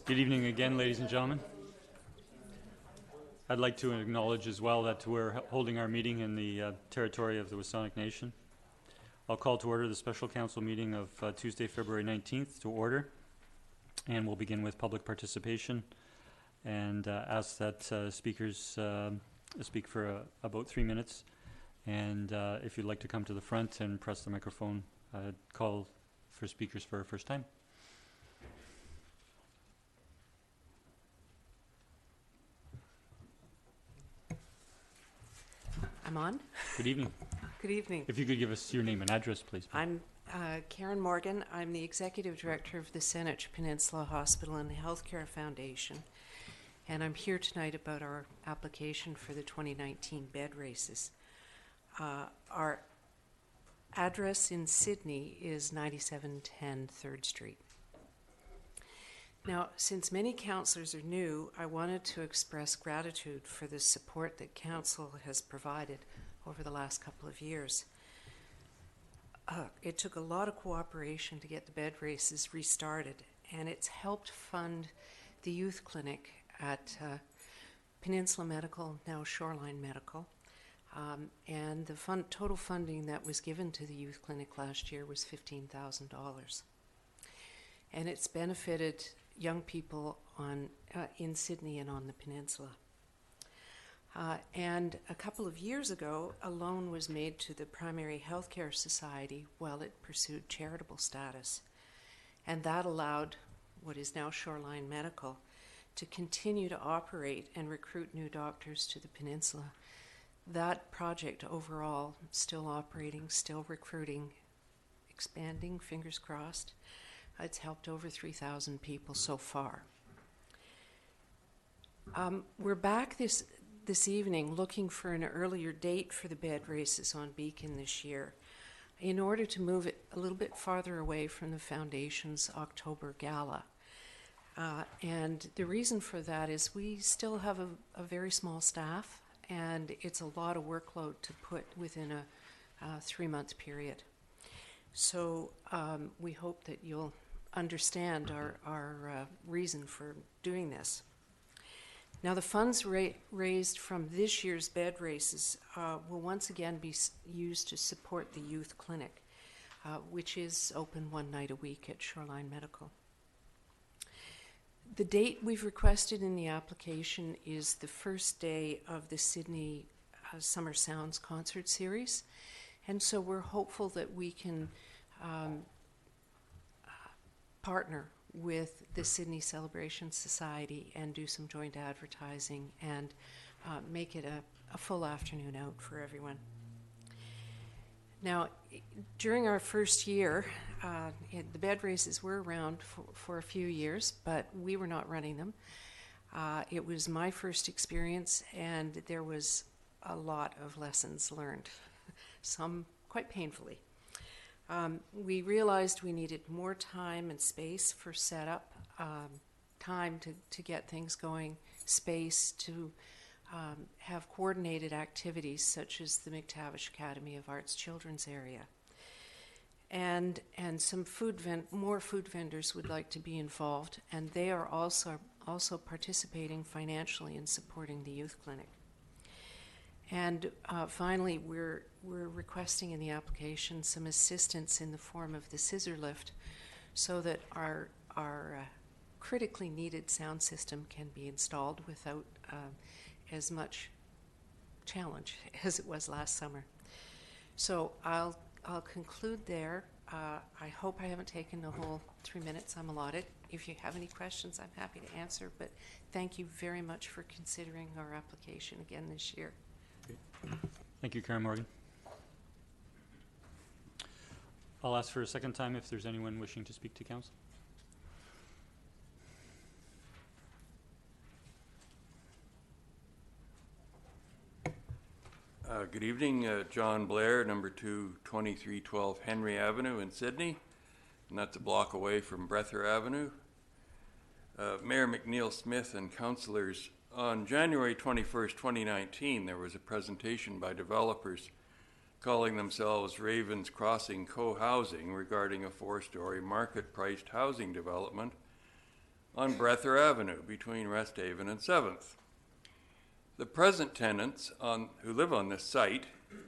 Good evening again, ladies and gentlemen. I'd like to acknowledge as well that we're holding our meeting in the territory of the WSÁNEĆ Nation. I'll call to order the special council meeting of Tuesday, February 19th to order, and we'll begin with public participation and ask that speakers speak for about 3 minutes. And if you'd like to come to the front and press the microphone, call for speakers for our first time. I'm on. Good evening. Good evening. If you could give us your name and address, please. I'm Karen Morgan. I'm the Executive Director of the Saanich Peninsula Hospital and Healthcare Foundation. And I'm here tonight about our application for the 2019 bed races. Our address in Sydney is 9710 3rd Street. Now, since many councillors are new, I wanted to express gratitude for the support that council has provided over the last couple of years. It took a lot of cooperation to get the bed races restarted, and it's helped fund the youth clinic at Peninsula Medical, now Shoreline Medical. And the total funding that was given to the youth clinic last year was $15,000. And it's benefited young people in Sydney and on the peninsula. And a couple of years ago, a loan was made to the Primary Healthcare Society while it pursued charitable status. And that allowed what is now Shoreline Medical to continue to operate and recruit new doctors to the peninsula. That project overall, still operating, still recruiting, expanding, fingers crossed. It's helped over 3,000 people so far. We're back this evening looking for an earlier date for the bed races on Beacon this year in order to move it a little bit farther away from the Foundation's October gala. And the reason for that is we still have a very small staff, and it's a lot of workload to put within a 3-month period. So we hope that you'll understand our reason for doing this. Now, the funds raised from this year's bed races will once again be used to support the youth clinic, which is open 1 night a week at Shoreline Medical. The date we've requested in the application is the first day of the Sydney Summer Sounds concert series, and so we're hopeful that we can partner with the Sydney Celebration Society and do some joint advertising and make it a full afternoon out for everyone. Now, during our first year, the bed races were around for a few years, but we were not running them. It was my first experience, and there was a lot of lessons learned, some quite painfully. We realized we needed more time and space for setup, time to get things going, space to have coordinated activities such as the McTavish Academy of Arts Children's Area. And some more food vendors would like to be involved, and they are also participating financially in supporting the youth clinic. And finally, we're requesting in the application some assistance in the form of the scissor lift so that our critically needed sound system can be installed without as much challenge as it was last summer. So I'll conclude there. I hope I haven't taken the whole 3 minutes I'm allotted. If you have any questions, I'm happy to answer, but thank you very much for considering our application again this year. Thank you, Karen Morgan. I'll ask for a second time if there's anyone wishing to speak to council. Good evening, John Blair, number 2, 2312 Henry Avenue in Sydney, and that's a block away from Breather Avenue. Mayor McNeil Smith and councillors, on January 21st, 2019, there was a presentation by developers calling themselves Ravens Crossing Co-Housing regarding a 4-story market-priced housing development on Breather Avenue between Resthaven and 7th. The present tenants who live on this site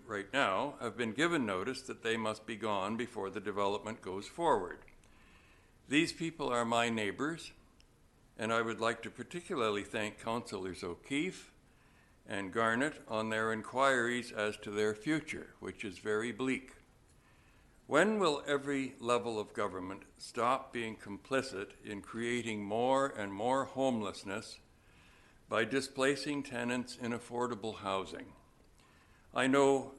right now have been given notice that they must be gone before the development goes forward. These people are my neighbors, and I would like to particularly thank Councillors O'Keefe and Garnett on their inquiries as to their future, which is very bleak. When will every level of government stop being complicit in creating more and more homelessness by displacing tenants in affordable housing? I know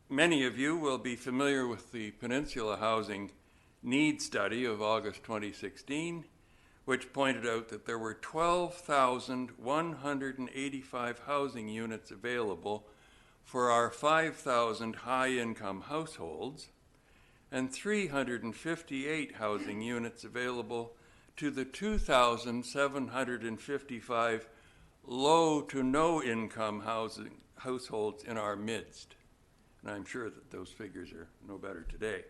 many of you will be familiar with the Peninsula Housing Need Study of August 2016, which pointed out that there were 12,185 housing units available for our 5,000 high-income households and 358 housing units available to the 2,755 low to no income households in our midst. And I'm sure that those figures are no better today.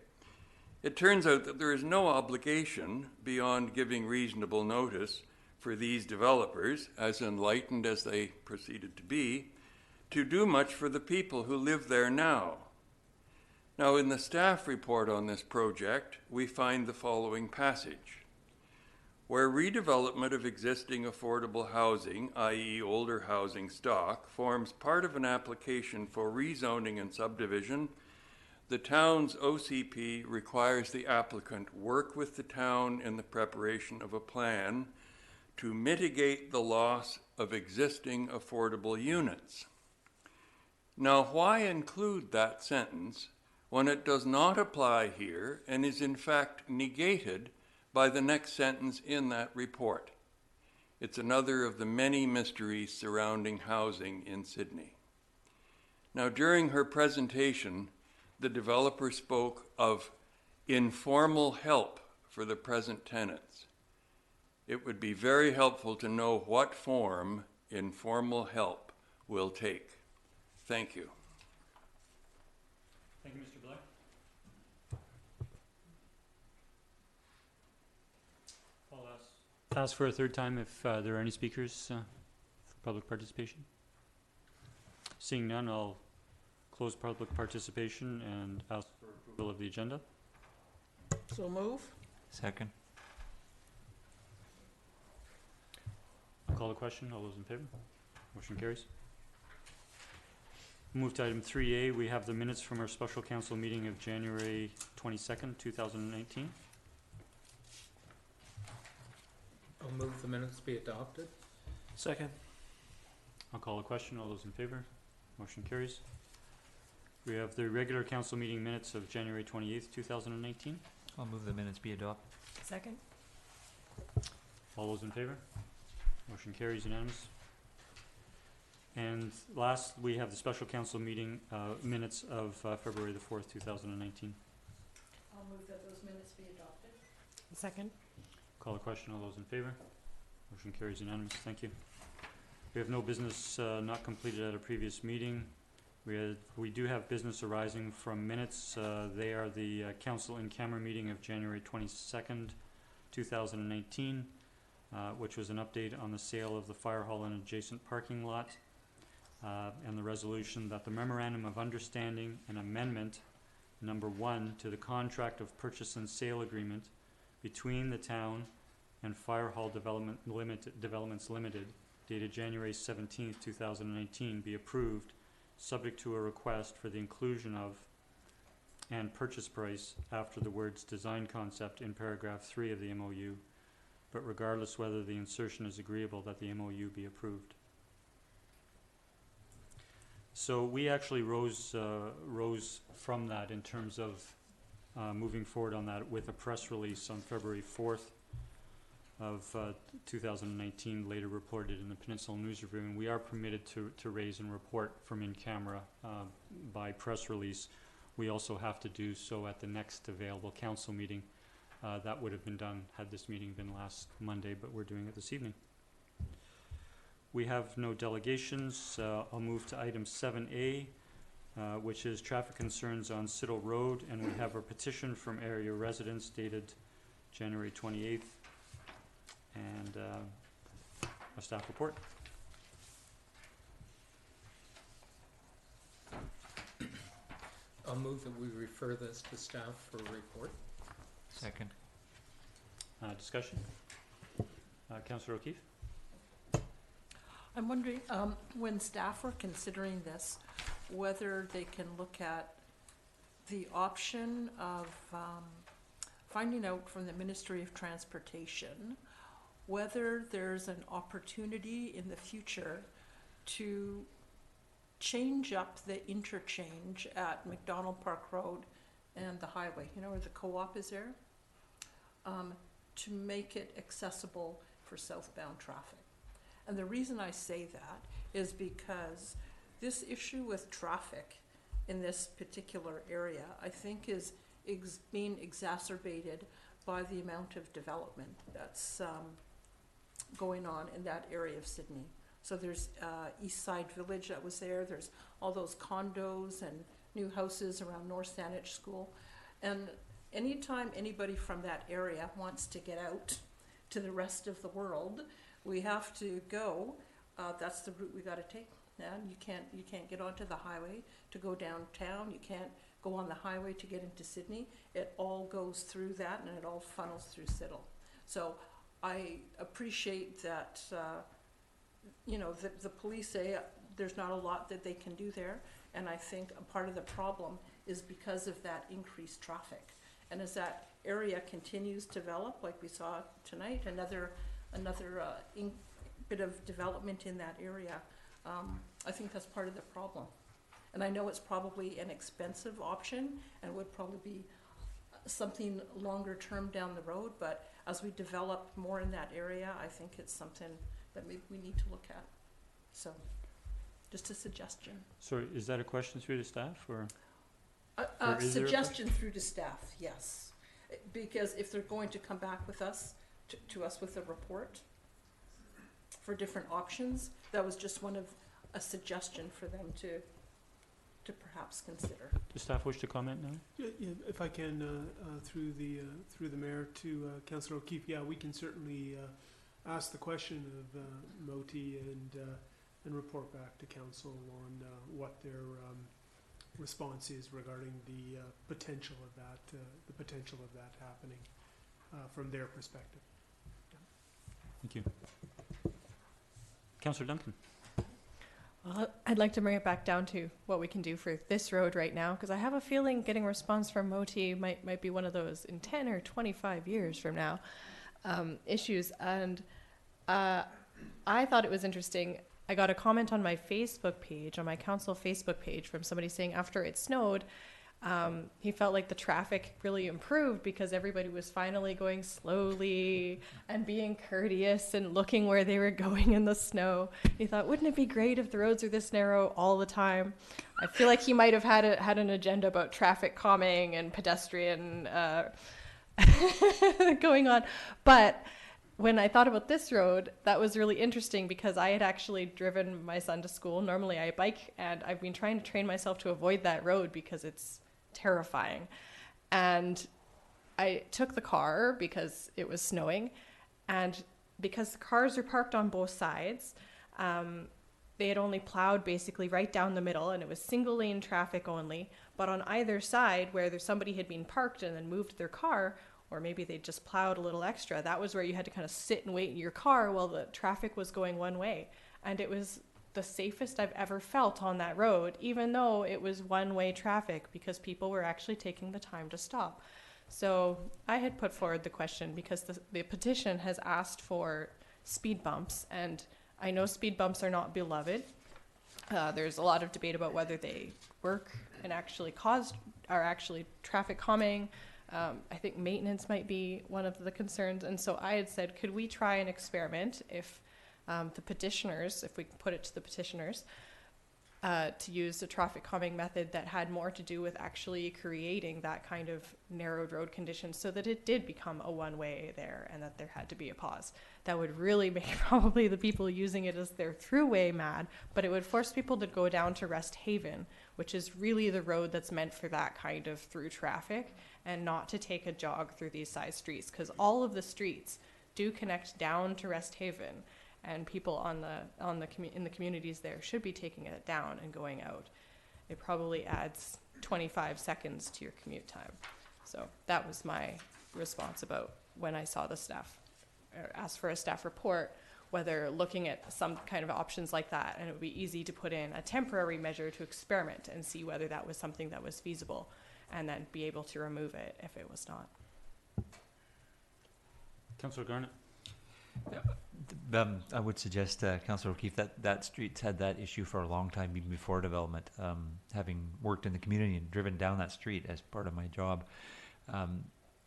It turns out that there is no obligation beyond giving reasonable notice for these developers, as enlightened as they proceeded to be, to do much for the people who live there now. Now, in the staff report on this project, we find the following passage. Where redevelopment of existing affordable housing, i.e. older housing stock, forms part of an application for rezoning and subdivision, the town's OCP requires the applicant work with the town in the preparation of a plan to mitigate the loss of existing affordable units. Now, why include that sentence when it does not apply here and is in fact negated by the next sentence in that report? It's another of the many mysteries surrounding housing in Sydney. Now, during her presentation, the developer spoke of informal help for the present tenants. It would be very helpful to know what form informal help will take. Thank you. Thank you, Mr. Blair. I'll ask for a third time if there are any speakers for public participation. Seeing none, I'll close public participation and ask for approval of the agenda. So move. Second. I'll call the question. All those in favor? Motion carries. Move to item 3A. We have the minutes from our special council meeting of January 22nd, 2019. I'll move the minutes be adopted. Second. I'll call the question. All those in favor? Motion carries. We have the regular council meeting minutes of January 28th, 2019. I'll move the minutes be adopted. Second. All those in favor? Motion carries unanimous. And last, we have the special council meeting minutes of February the 4th, 2019. I'll move that those minutes be adopted. Second. Call the question. All those in favor? Motion carries unanimous. Thank you. We have no business not completed at a previous meeting. We do have business arising from minutes. They are the council in camera meeting of January 22nd, 2019, which was an update on the sale of the fire hall and adjacent parking lot, and the resolution that the memorandum of understanding and amendment number 1 to the contract of purchase and sale agreement between the town and Fire Hall Developments Limited, dated January 17th, 2019, be approved, subject to a request for the inclusion of and purchase price after the words design concept in paragraph 3 of the MOU, but regardless whether the insertion is agreeable, that the MOU be approved. So we actually rose from that in terms of moving forward on that with a press release on February 4th of 2019, later reported in the Peninsula News Review, and we are permitted to raise and report from in camera by press release. We also have to do so at the next available council meeting. That would have been done had this meeting been last Monday, but we're doing it this evening. We have no delegations. I'll move to item 7A, which is traffic concerns on Siddle Road, and we have a petition from area residents dated January 28th, And a staff report. I'll move that we refer this to staff for a report. Second. Discussion? Councillor O'Keefe? I'm wondering, when staff are considering this, whether they can look at the option of finding out from the Ministry of Transportation whether there's an opportunity in the future to change up the interchange at McDonald Park Road and the highway, you know, where the co-op is there, to make it accessible for southbound traffic. And the reason I say that is because this issue with traffic in this particular area, I think, is being exacerbated by the amount of development that's going on in that area of Sydney. So there's East Side Village that was there. There's all those condos and new houses around North Saanich School. And anytime anybody from that area wants to get out to the rest of the world, we have to go. That's the route we got to take. And you can't get onto the highway to go downtown. You can't go on the highway to get into Sydney. It all goes through that, and it all funnels through Siddle. So I appreciate that, you know, the police say there's not a lot that they can do there. And I think a part of the problem is because of that increased traffic. And as that area continues to develop, like we saw tonight, another bit of development in that area, I think that's part of the problem. And I know it's probably an expensive option and would probably be something longer term down the road, but as we develop more in that area, I think it's something that maybe we need to look at. So, just a suggestion. So is that a question through to staff, or? A Or is there a suggestion through to staff, yes. Because if they're going to come back with us, to us with a report for different options, that was just one of a suggestion for them to perhaps consider. Does staff wish to comment now? Yeah, if I can, through the mayor to Councillor O'Keefe, yeah, we can certainly ask the question of Moti and report back to council on what their response is regarding the potential of that happening from their perspective. Thank you. Councillor Duncan? I'd like to bring it back down to what we can do for this road right now, because I have a feeling getting a response from Moti might be one of those in 10 or 25 years from now issues. And I thought it was interesting. I got a comment on my Facebook page, on my council Facebook page, from somebody saying after it snowed, he felt like the traffic really improved because everybody was finally going slowly and being courteous and looking where they were going in the snow. He thought, wouldn't it be great if the roads are this narrow all the time? I feel like he might have had an agenda about traffic calming and pedestrian going on. But when I thought about this road, that was really interesting because I had actually driven my son to school. Normally I bike, and I've been trying to train myself to avoid that road because it's terrifying. And I took the car because it was snowing, and because the cars are parked on both sides, they had only plowed basically right down the middle, and it was single lane traffic only. But on either side, where somebody had been parked and then moved their car, or maybe they just plowed a little extra, that was where you had to kind of sit and wait in your car while the traffic was going one way. And it was the safest I've ever felt on that road, even though it was one-way traffic, because people were actually taking the time to stop. So I had put forward the question because the petition has asked for speed bumps, and I know speed bumps are not beloved. There's a lot of debate about whether they work and are actually traffic calming. I think maintenance might be one of the concerns. And so I had said, could we try an experiment if the petitioners, if we put it to the petitioners, to use a traffic calming method that had more to do with actually creating that kind of narrowed road conditions so that it did become a one-way there and that there had to be a pause. That would really make probably the people using it as their throughway mad, but it would force people to go down to Rest Haven, which is really the road that's meant for that kind of through traffic, and not to take a jog through these side streets, because all of the streets do connect down to Rest Haven, and people in the communities there should be taking it down and going out. It probably adds 25 seconds to your commute time. So that was my response about when I saw the staff, or asked for a staff report, whether looking at some kind of options like that, and it would be easy to put in a temporary measure to experiment and see whether that was something that was feasible, and then be able to remove it if it was not. Councillor Garnett? I would suggest, Councillor O'Keefe, that street's had that issue for a long time, even before development. Having worked in the community and driven down that street as part of my job,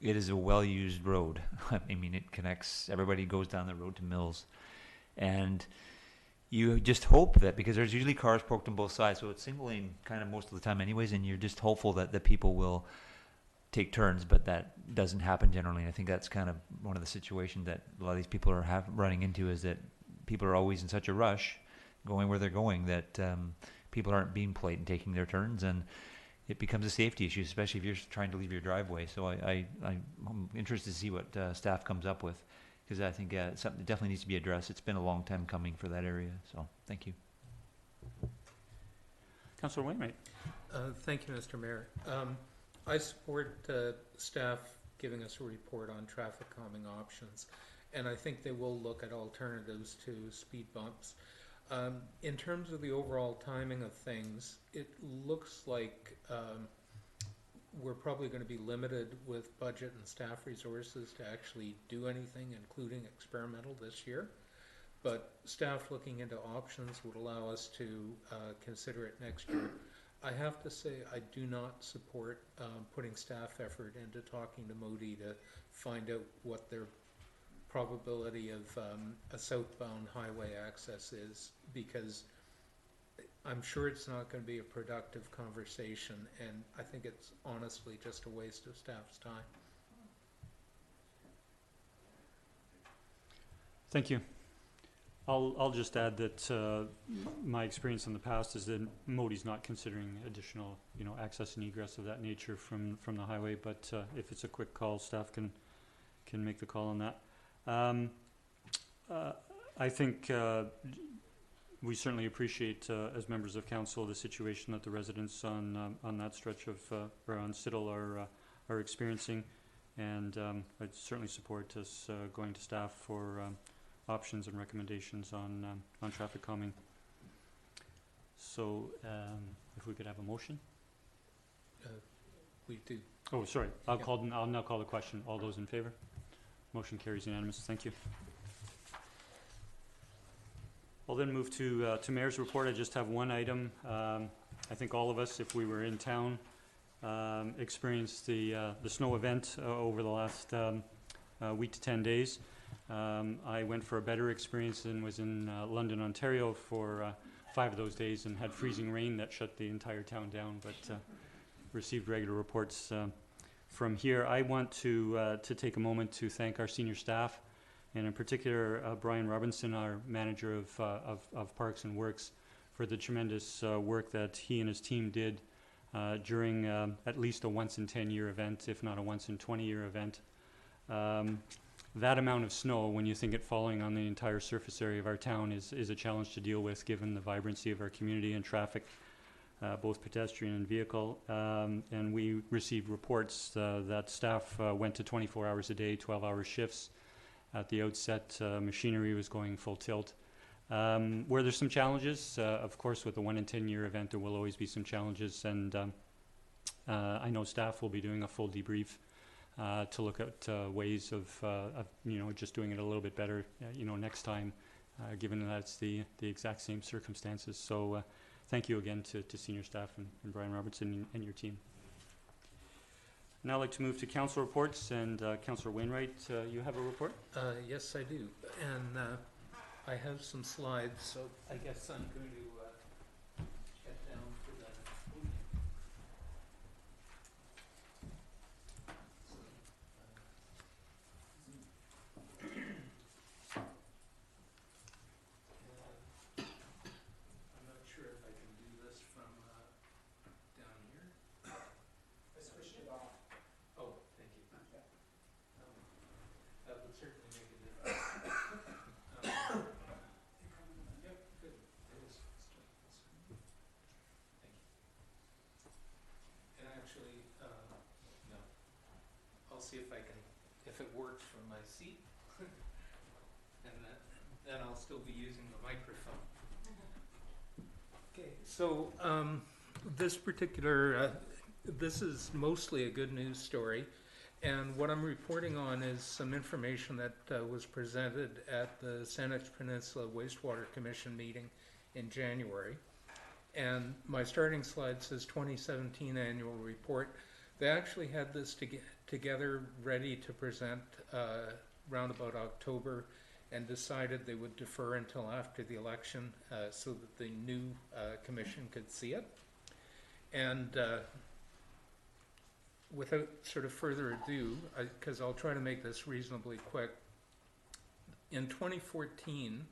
it is a well-used road. I mean, it connects, everybody goes down the road to Mills. And you just hope that, because there's usually cars parked on both sides, so it's single lane kind of most of the time anyways, and you're just hopeful that the people will take turns, but that doesn't happen generally. And I think that's kind of one of the situations that a lot of these people are running into, is that people are always in such a rush going where they're going that people aren't being polite and taking their turns, and it becomes a safety issue, especially if you're trying to leave your driveway. So I'm interested to see what staff comes up with, because I think it's something that definitely needs to be addressed. It's been a long time coming for that area, so thank you. Councillor Wainwright? Thank you, Mr. Mayor. I support staff giving us a report on traffic calming options, and I think they will look at alternatives to speed bumps. In terms of the overall timing of things, it looks like we're probably going to be limited with budget and staff resources to actually do anything, including experimental, this year. But staff looking into options would allow us to consider it next year. I have to say, I do not support putting staff effort into talking to Modi to find out what their probability of a southbound highway access is, because I'm sure it's not going to be a productive conversation, and I think it's honestly just a waste of staff's time. Thank you. I'll just add that my experience in the past is that Modi's not considering additional, access and egress of that nature from the highway. But if it's a quick call, staff can make the call on that. I think we certainly appreciate, as members of council, the situation that the residents on that stretch of or on Siddle are experiencing, and I'd certainly support us going to staff for options and recommendations on traffic calming. So, if we could have a motion. We do. Oh, sorry. I'll Yeah. I'll now call the question. All those in favor? Motion carries unanimous. Thank you. I'll then move to Mayor's report. I just have one item. I think all of us, if we were in town, experienced the snow event over the last week to 10 days. I went for a better experience and was in London, Ontario for 5 of those days, and had freezing rain that shut the entire town down, but received regular reports from here. I want to take a moment to thank our senior staff, and in particular Brian Robinson, our manager of Parks and Works, for the tremendous work that he and his team did during at least a once in 10-year event, if not a once in 20-year event. That amount of snow, when you think it falling on the entire surface area of our town, is a challenge to deal with, given the vibrancy of our community and traffic, both pedestrian and vehicle. And we received reports that staff went to 24 hours a day, 12-hour shifts. At the outset, machinery was going full tilt. Were there some challenges? Of course, with a 1 in 10-year event, there will always be some challenges, and I know staff will be doing a full debrief to look at ways of just doing it a little bit better, next time, given that it's the exact same circumstances. So thank you again to senior staff and Brian Robertson and your team. Now I'd like to move to council reports, and Councillor Wainwright, you have a report? Yes, I do. And I have some slides, so I guess I'm going to get down for that. I'm not sure if I can do this from down here. I switched it off. Oh, thank you. That would certainly make a difference. my seat. And then I'll still be using the microphone. Okay, so this particular, this is mostly a good news story. And what I'm reporting on is some information that was presented at the Saanich Peninsula Wastewater Commission meeting in January. And my starting slide says 2017 annual report. They actually had this together ready to present round about October, and decided they would defer until after the election so that the new commission could see it. And without sort of further ado, because I'll try to make this reasonably quick, in 2014,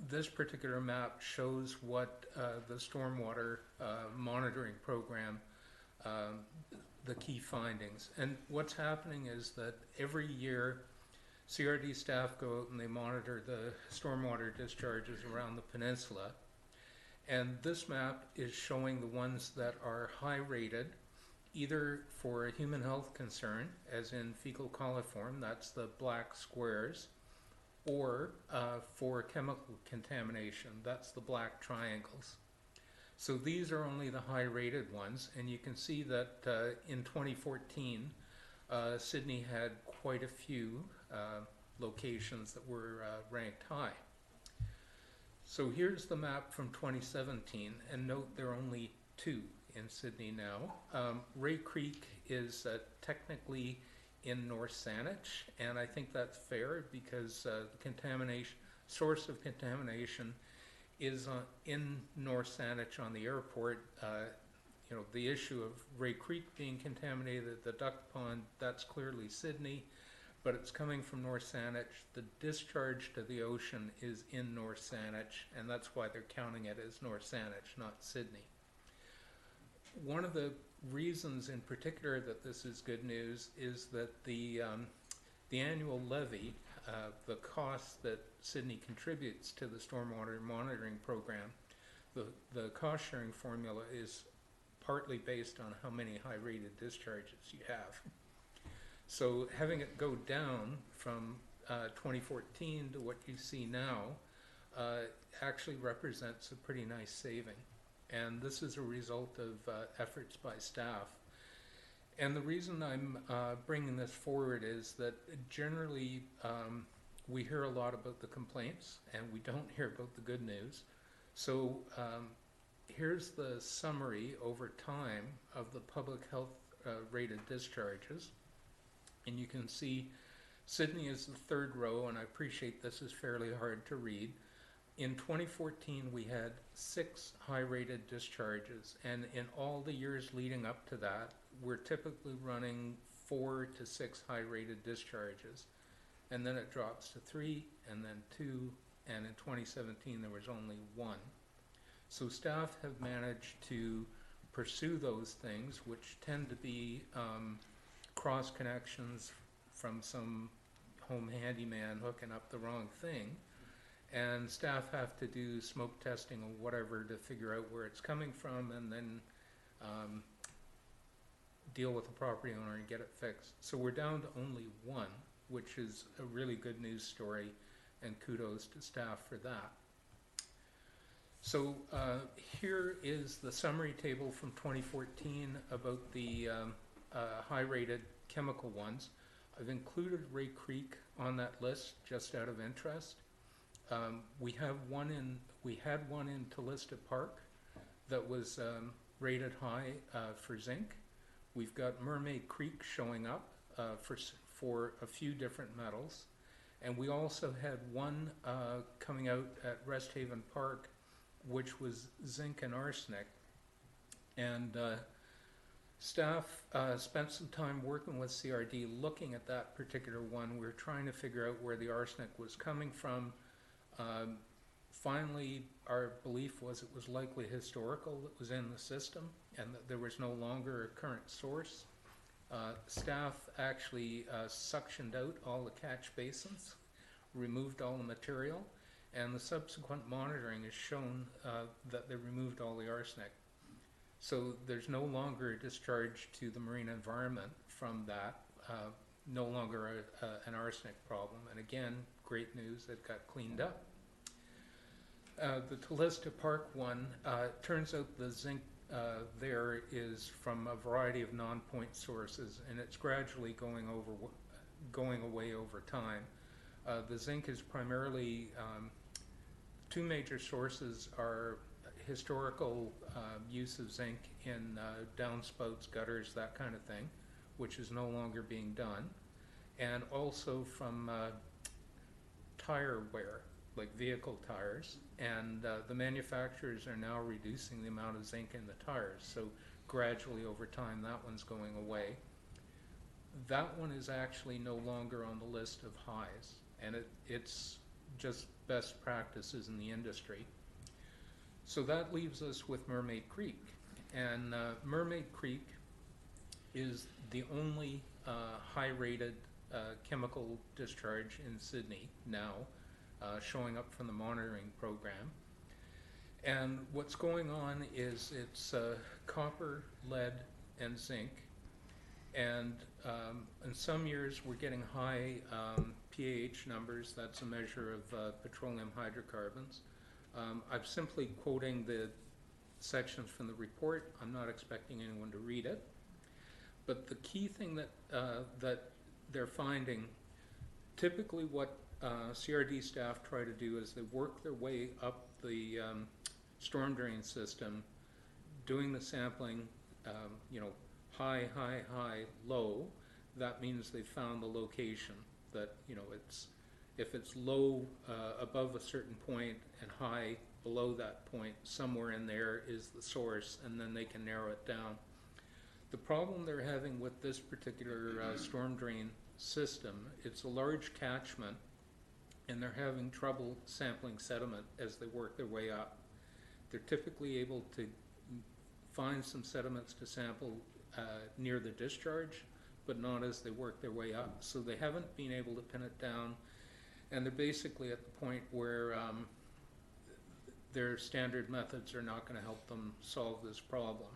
this particular map shows what the stormwater monitoring program, the key findings. And what's happening is that every year CRD staff go out and they monitor the stormwater discharges around the peninsula. And this map is showing the ones that are high rated, either for a human health concern, as in fecal coliform, that's the black squares, or for chemical contamination, that's the black triangles. So these are only the high rated ones, and you can see that in 2014, Sydney had quite a few locations that were ranked high. So here's the map from 2017, and note there are only 2 in Sydney now. Ray Creek is technically in North Saanich, and I think that's fair because the source of contamination is in North Saanich on the airport. You know, the issue of Ray Creek being contaminated, the duck pond, that's clearly Sydney, but it's coming from North Saanich. The discharge to the ocean is in North Saanich, and that's why they're counting it as North Saanich, not Sydney. One of the reasons in particular that this is good news is that the annual levy, the cost that Sydney contributes to the stormwater monitoring program, the cost sharing formula is partly based on how many high rated discharges you have. So having it go down from 2014 to what you see now actually represents a pretty nice saving. And this is a result of efforts by staff. And the reason I'm bringing this forward is that generally we hear a lot about the complaints and we don't hear about the good news. So here's the summary over time of the public health rated discharges. And you can see Sydney is the 3rd row, and I appreciate this is fairly hard to read. In 2014, we had 6 high-rated discharges, and in all the years leading up to that, we're typically running 4 to 6 high-rated discharges. And then it drops to 3, and then 2, and in 2017 there was only 1. So staff have managed to pursue those things, which tend to be cross connections from some home handyman hooking up the wrong thing. And staff have to do smoke testing or whatever to figure out where it's coming from, and then deal with the property owner and get it fixed. So we're down to only 1, which is a really good news story, and kudos to staff for that. So here is the summary table from 2014 about the high-rated chemical ones. I've included Ray Creek on that list just out of interest. We had one in Tallista Park that was rated high for zinc. We've got Mermaid Creek showing up for a few different metals. And we also had one coming out at Rest Haven Park, which was zinc and arsenic. And staff spent some time working with CRD looking at that particular one. We were trying to figure out where the arsenic was coming from. Finally, our belief was it was likely historical that was in the system and that there was no longer a current source. Staff actually suctioned out all the catch basins, removed all the material, and the subsequent monitoring has shown that they removed all the arsenic. So there's no longer a discharge to the marine environment from that. no longer an arsenic problem. And again, great news, it got cleaned up. The Talista Park one, turns out the zinc there is from a variety of non-point sources, and it's gradually going away over time. The zinc is primarily, two major sources are historical use of zinc in downspouts, gutters, that kind of thing, which is no longer being done, and also from tire wear, like vehicle tires, and the manufacturers are now reducing the amount of zinc in the tires, so gradually over time that one's going away. That one is actually no longer on the list of highs, and it's just best practices in the industry. So that leaves us with Mermaid Creek, and Mermaid Creek is the only high-rated chemical discharge in Sydney now, showing up from the monitoring program. And what's going on is it's copper, lead, and zinc. And in some years we're getting high pH numbers. That's a measure of petroleum hydrocarbons. I'm simply quoting the sections from the report. I'm not expecting anyone to read it. But the key thing that they're finding, typically what CRD staff try to do is they work their way up the storm drain system, doing the sampling, high, high, high, low. That means they found the location that, if it's low above a certain point and high below that point, somewhere in there is the source, and then they can narrow it down. The problem they're having with this particular storm drain system, it's a large catchment, and they're having trouble sampling sediment as they work their way up. They're typically able to find some sediments to sample near the discharge, but not as they work their way up. So they haven't been able to pin it down, and they're basically at the point where their standard methods are not going to help them solve this problem.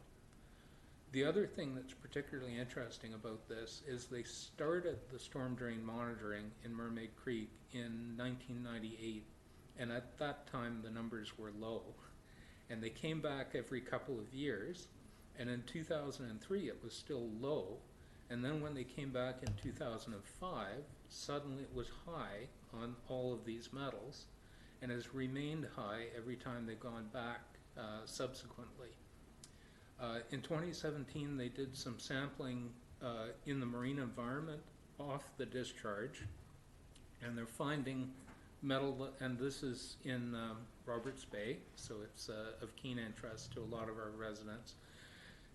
The other thing that's particularly interesting about this is they started the storm drain monitoring in Mermaid Creek in 1998, and at that time the numbers were low, and they came back every couple of years, and in 2003 it was still low, and then when they came back in 2005, suddenly it was high on all of these metals, and has remained high every time they've gone back subsequently. In 2017, they did some sampling in the marine environment off the discharge, and they're finding metal, and this is in Roberts Bay, so it's of keen interest to a lot of our residents.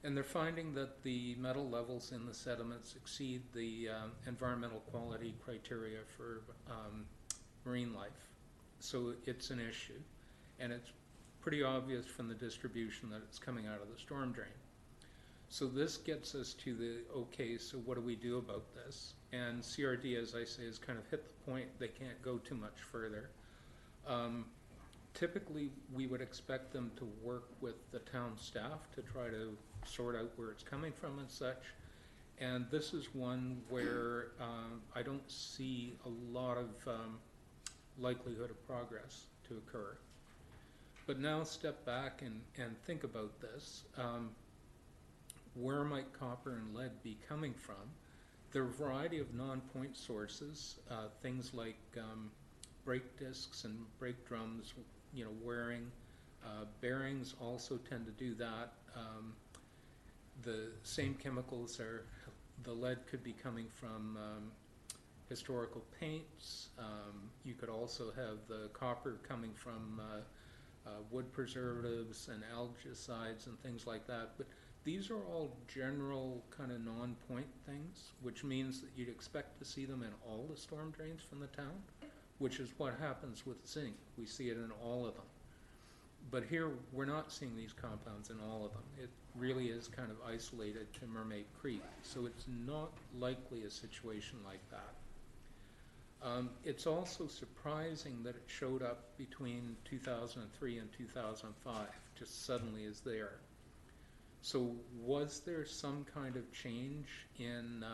And they're finding that the metal levels in the sediments exceed the environmental quality criteria for marine life. So it's an issue, and it's pretty obvious from the distribution that it's coming out of the storm drain. So this gets us to the, okay, so what do we do about this? And CRD, as I say, has kind of hit the point they can't go too much further. Typically, we would expect them to work with the town staff to try to sort out where it's coming from and such. And this is one where I don't see a lot of likelihood of progress to occur. But now step back and think about this. Where might copper and lead be coming from? There are a variety of non-point sources, things like brake discs and brake drums, wearing. Bearings also tend to do that. The same chemicals the lead could be coming from historical paints. You could also have the copper coming from wood preservatives and algicides and things like that. But these are all general kind of non-point things, which means that you'd expect to see them in all the storm drains from the town, which is what happens with zinc. We see it in all of them. But here, we're not seeing these compounds in all of them. It really is kind of isolated to Mermaid Creek, so it's not likely a situation like that. It's also surprising that it showed up between 2003 and 2005, just suddenly is there. So was there some kind of change in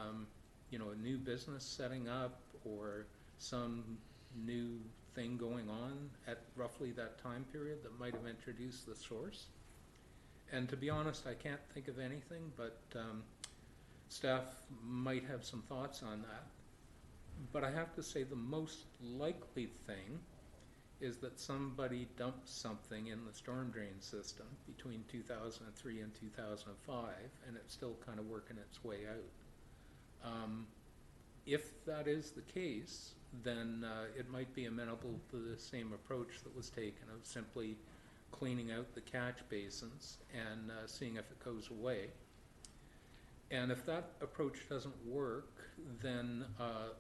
a new business setting up or some new thing going on at roughly that time period that might have introduced the source. And to be honest, I can't think of anything, but staff might have some thoughts on that. But I have to say the most likely thing is that somebody dumped something in the storm drain system between 2003 and 2005, and it's still kind of working its way out. If that is the case, then it might be amenable to the same approach that was taken of simply cleaning out the catch basins and seeing if it goes away. And if that approach doesn't work, then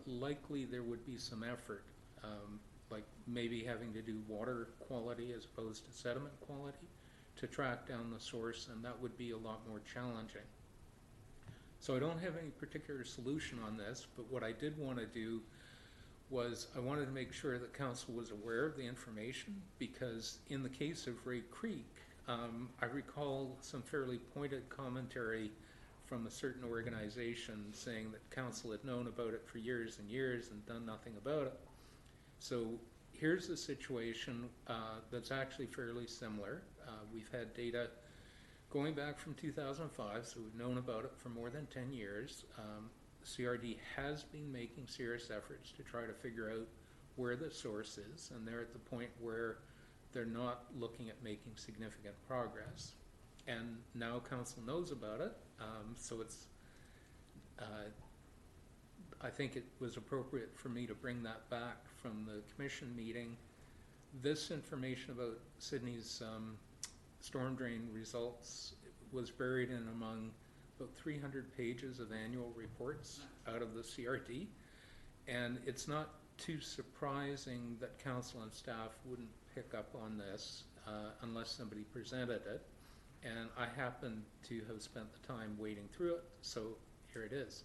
likely there would be some effort, like maybe having to do water quality as opposed to sediment quality to track down the source, and that would be a lot more challenging. So I don't have any particular solution on this, but what I did want to do was I wanted to make sure that council was aware of the information, because in the case of Ray Creek, I recall some fairly pointed commentary from a certain organization saying that council had known about it for years and years and done nothing about it. So here's a situation that's actually fairly similar. We've had data going back from 2005, so we've known about it for more than 10 years. CRD has been making serious efforts to try to figure out where the source is, and they're at the point where they're not looking at making significant progress. And now council knows about it, so it's, I think it was appropriate for me to bring that back from the commission meeting. This information about Sydney's storm drain results was buried in among about 300 pages of annual reports out of the CRD, and it's not too surprising that council and staff wouldn't pick up on this unless somebody presented it. And I happen to have spent the time wading through it, so here it is.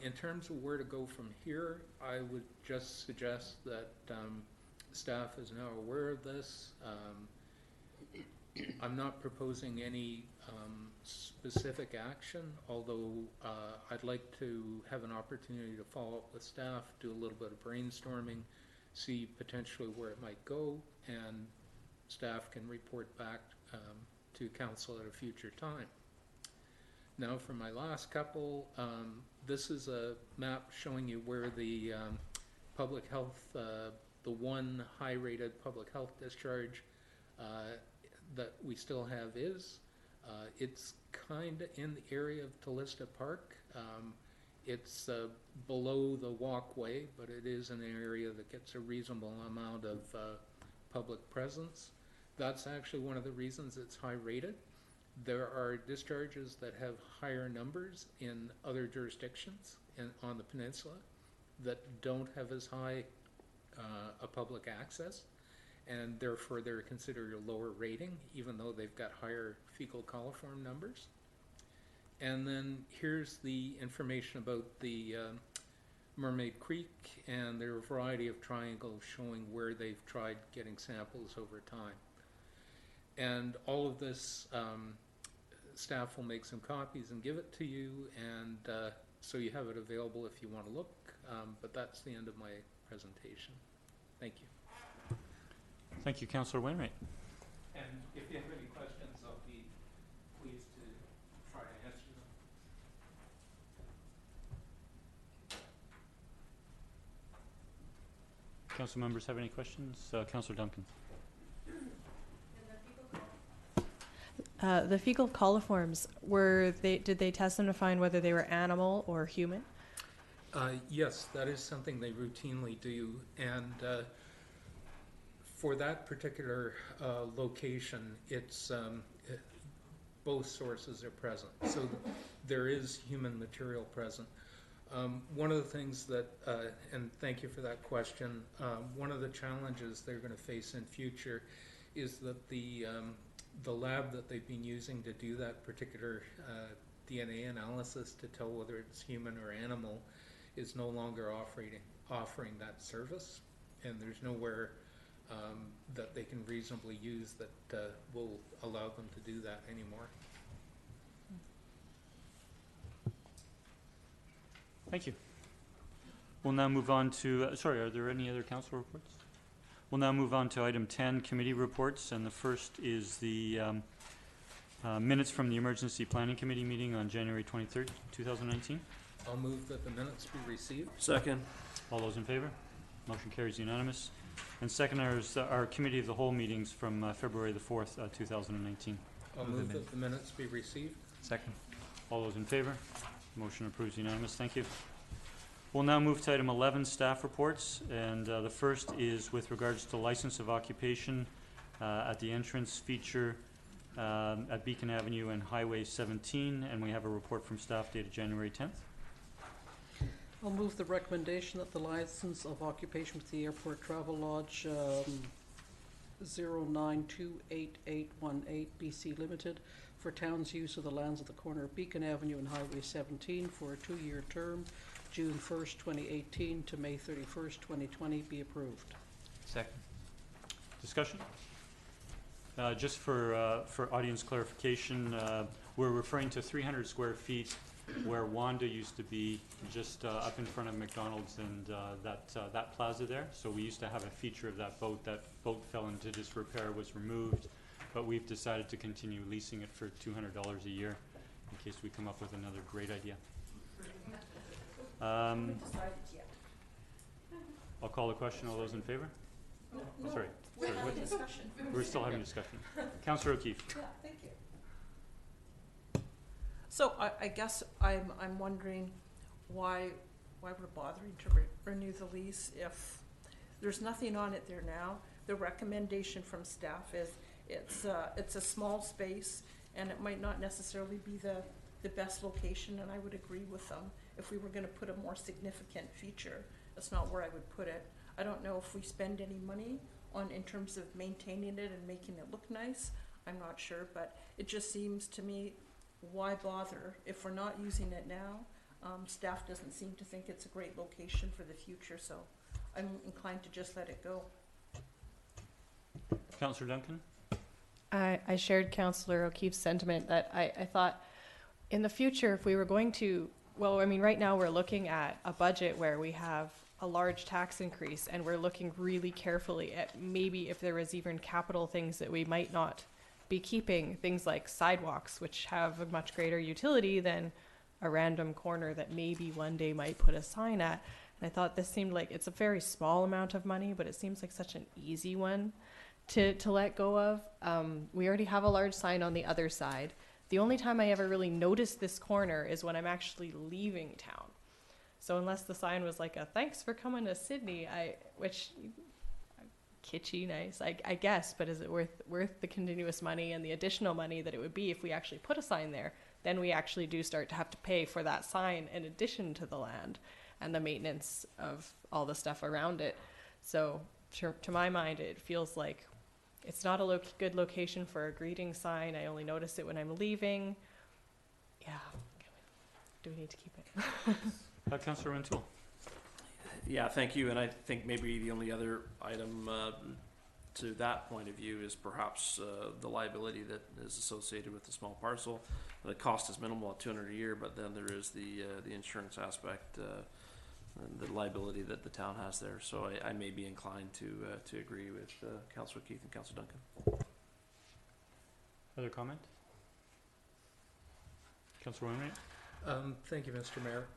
In terms of where to go from here, I would just suggest that staff is now aware of this. I'm not proposing any specific action, although I'd like to have an opportunity to follow up with staff, do a little bit of brainstorming, see potentially where it might go, and staff can report back to council at a future time. Now for my last couple, this is a map showing you where the public health, the one high-rated public health discharge that we still have is. It's kind of in the area of Tallista Park. It's below the walkway, but it is an area that gets a reasonable amount of public presence. That's actually one of the reasons it's high rated. There are discharges that have higher numbers in other jurisdictions on the peninsula that don't have as high a public access, and therefore they're considered a lower rating, even though they've got higher fecal coliform numbers. And then here's the information about the Mermaid Creek, and there are a variety of triangles showing where they've tried getting samples over time. And all of this, staff will make some copies and give it to you, and so you have it available if you want to look, but that's the end of my presentation. Thank you. Thank you, Councillor Wainwright. And if you have any questions, I'll be pleased to try to answer them. Council members have any questions? Councillor Duncan. The fecal coliforms, did they test them to find whether they were animal or human? Yes, that is something they routinely do, and for that particular location, it's both sources are present, so there is human material present. One of the things that, and thank you for that question, one of the challenges they're going to face in future is that the lab that they've been using to do that particular DNA analysis to tell whether it's human or animal is no longer offering that service, and there's nowhere that they can reasonably use that will allow them to do that anymore. Thank you. We'll now move on to, sorry, are there any other council reports? We'll now move on to item 10, committee reports, and the first is the minutes from the Emergency Planning Committee meeting on January 23rd, 2019. I'll move that the minutes be received. Second. All those in favor? Motion carries unanimous. And second is our Committee of the Whole meetings from February the 4th, 2019. I'll move that the minutes be received. Second. All those in favor? Motion approves unanimous. Thank you. We'll now move to item 11, staff reports, and the first is with regards to license of occupation at the entrance feature at Beacon Avenue and Highway 17, and we have a report from staff dated January 10th. I'll move the recommendation that the license of occupation with the Airport Travel Lodge 092818 BC Limited for town's use of the lands at the corner of Beacon Avenue and Highway 17 for a 2-year term, June 1st, 2018 to May 31st, 2020 be approved. Second. Discussion? Just for audience clarification, we're referring to 300 square feet where Wanda used to be, just up in front of McDonald's and that plaza there. So we used to have a feature of that boat. That boat fell into disrepair, was removed, but we've decided to continue leasing it for $200 a year in case we come up with another great idea. I'll call the question. All those in favor? No, Sorry. we're Sorry, having what- discussion. We're still having discussion. Councillor O'Keefe. Yeah, thank you. So I guess I'm wondering why we're bothering to renew the lease if there's nothing on it there now. The recommendation from staff is it's a small space and it might not necessarily be the best location, and I would agree with them. If we were gonna put a more significant feature, that's not where I would put it. I don't know if we spend any money in terms of maintaining it and making it look nice. I'm not sure, but it just seems to me, why bother if we're not using it now? Staff doesn't seem to think it's a great location for the future, so I'm inclined to just let it go. Councillor Duncan. I shared Councillor O'Keefe's sentiment that I thought in the future, if we were going to, well, I mean, right now we're looking at a budget where we have a large tax increase, and we're looking really carefully at maybe if there was even capital things that we might not be keeping, things like sidewalks, which have a much greater utility than a random corner that maybe one day might put a sign at. And I thought this seemed like it's a very small amount of money, but it seems like such an easy one to let go of. We already have a large sign on the other side. The only time I ever really noticed this corner is when I'm actually leaving town. So unless the sign was like a thanks for coming to Sydney, which kitschy, nice, I guess, but is it worth the continuous money and the additional money that it would be if we actually put a sign there? Then we actually do start to have to pay for that sign in addition to the land and the maintenance of all the stuff around it. So to my mind, it feels like it's not a good location for a greeting sign. I only notice it when I'm leaving. Yeah, do we need to keep it? Councillor Rentoul. Yeah, thank you. And I think maybe the only other item to that point of view is perhaps the liability that is associated with the small parcel. The cost is minimal at $200 a year, but then there is the insurance aspect, and the liability that the town has there. So I may be inclined to agree with Councillor Keith and Councillor Duncan. Other comment? Councillor Wainwright. Thank you, Mr. Mayor.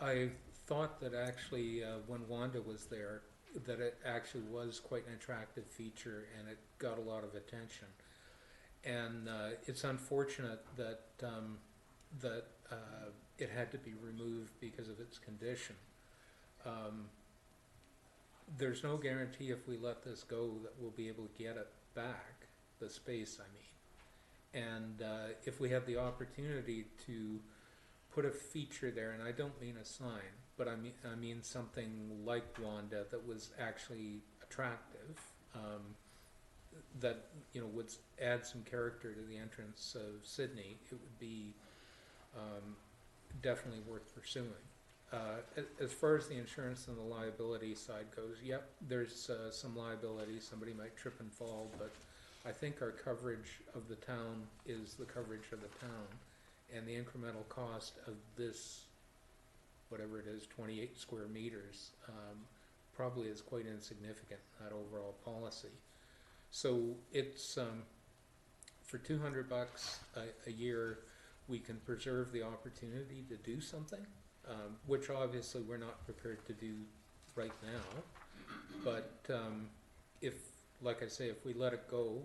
I thought that actually when Wanda was there, that it actually was quite an attractive feature and it got a lot of attention. And it's unfortunate that it had to be removed because of its condition. There's no guarantee if we let this go that we'll be able to get it back, the space, I mean. And if we have the opportunity to put a feature there, and I don't mean a sign, but I mean something like Wanda that was actually attractive, that would add some character to the entrance of Sydney, it would be definitely worth pursuing. As far as the insurance and the liability side goes, yep, there's some liability. Somebody might trip and fall, but I think our coverage of the town is the coverage of the town, and the incremental cost of this, whatever it is, 28 square meters, probably is quite insignificant in that overall policy. So it's, for $200 a year, we can preserve the opportunity to do something, which obviously we're not prepared to do right now. But if, like I say, if we let it go,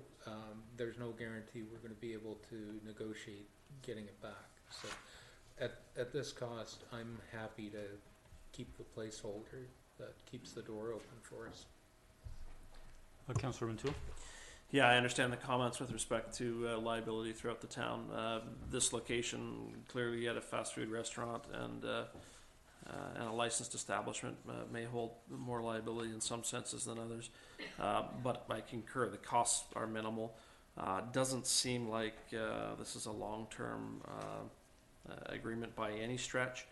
there's no guarantee we're going to be able to negotiate getting it back. So at this cost, I'm happy to keep the placeholder that keeps the door open for us. Councillor Rintoul? Yeah, I understand the comments with respect to liability throughout the town. This location, clearly at a fast food restaurant and a licensed establishment may hold more liability in some senses than others. But I concur, the costs are minimal. Doesn't seem like this is a long-term agreement by any stretch,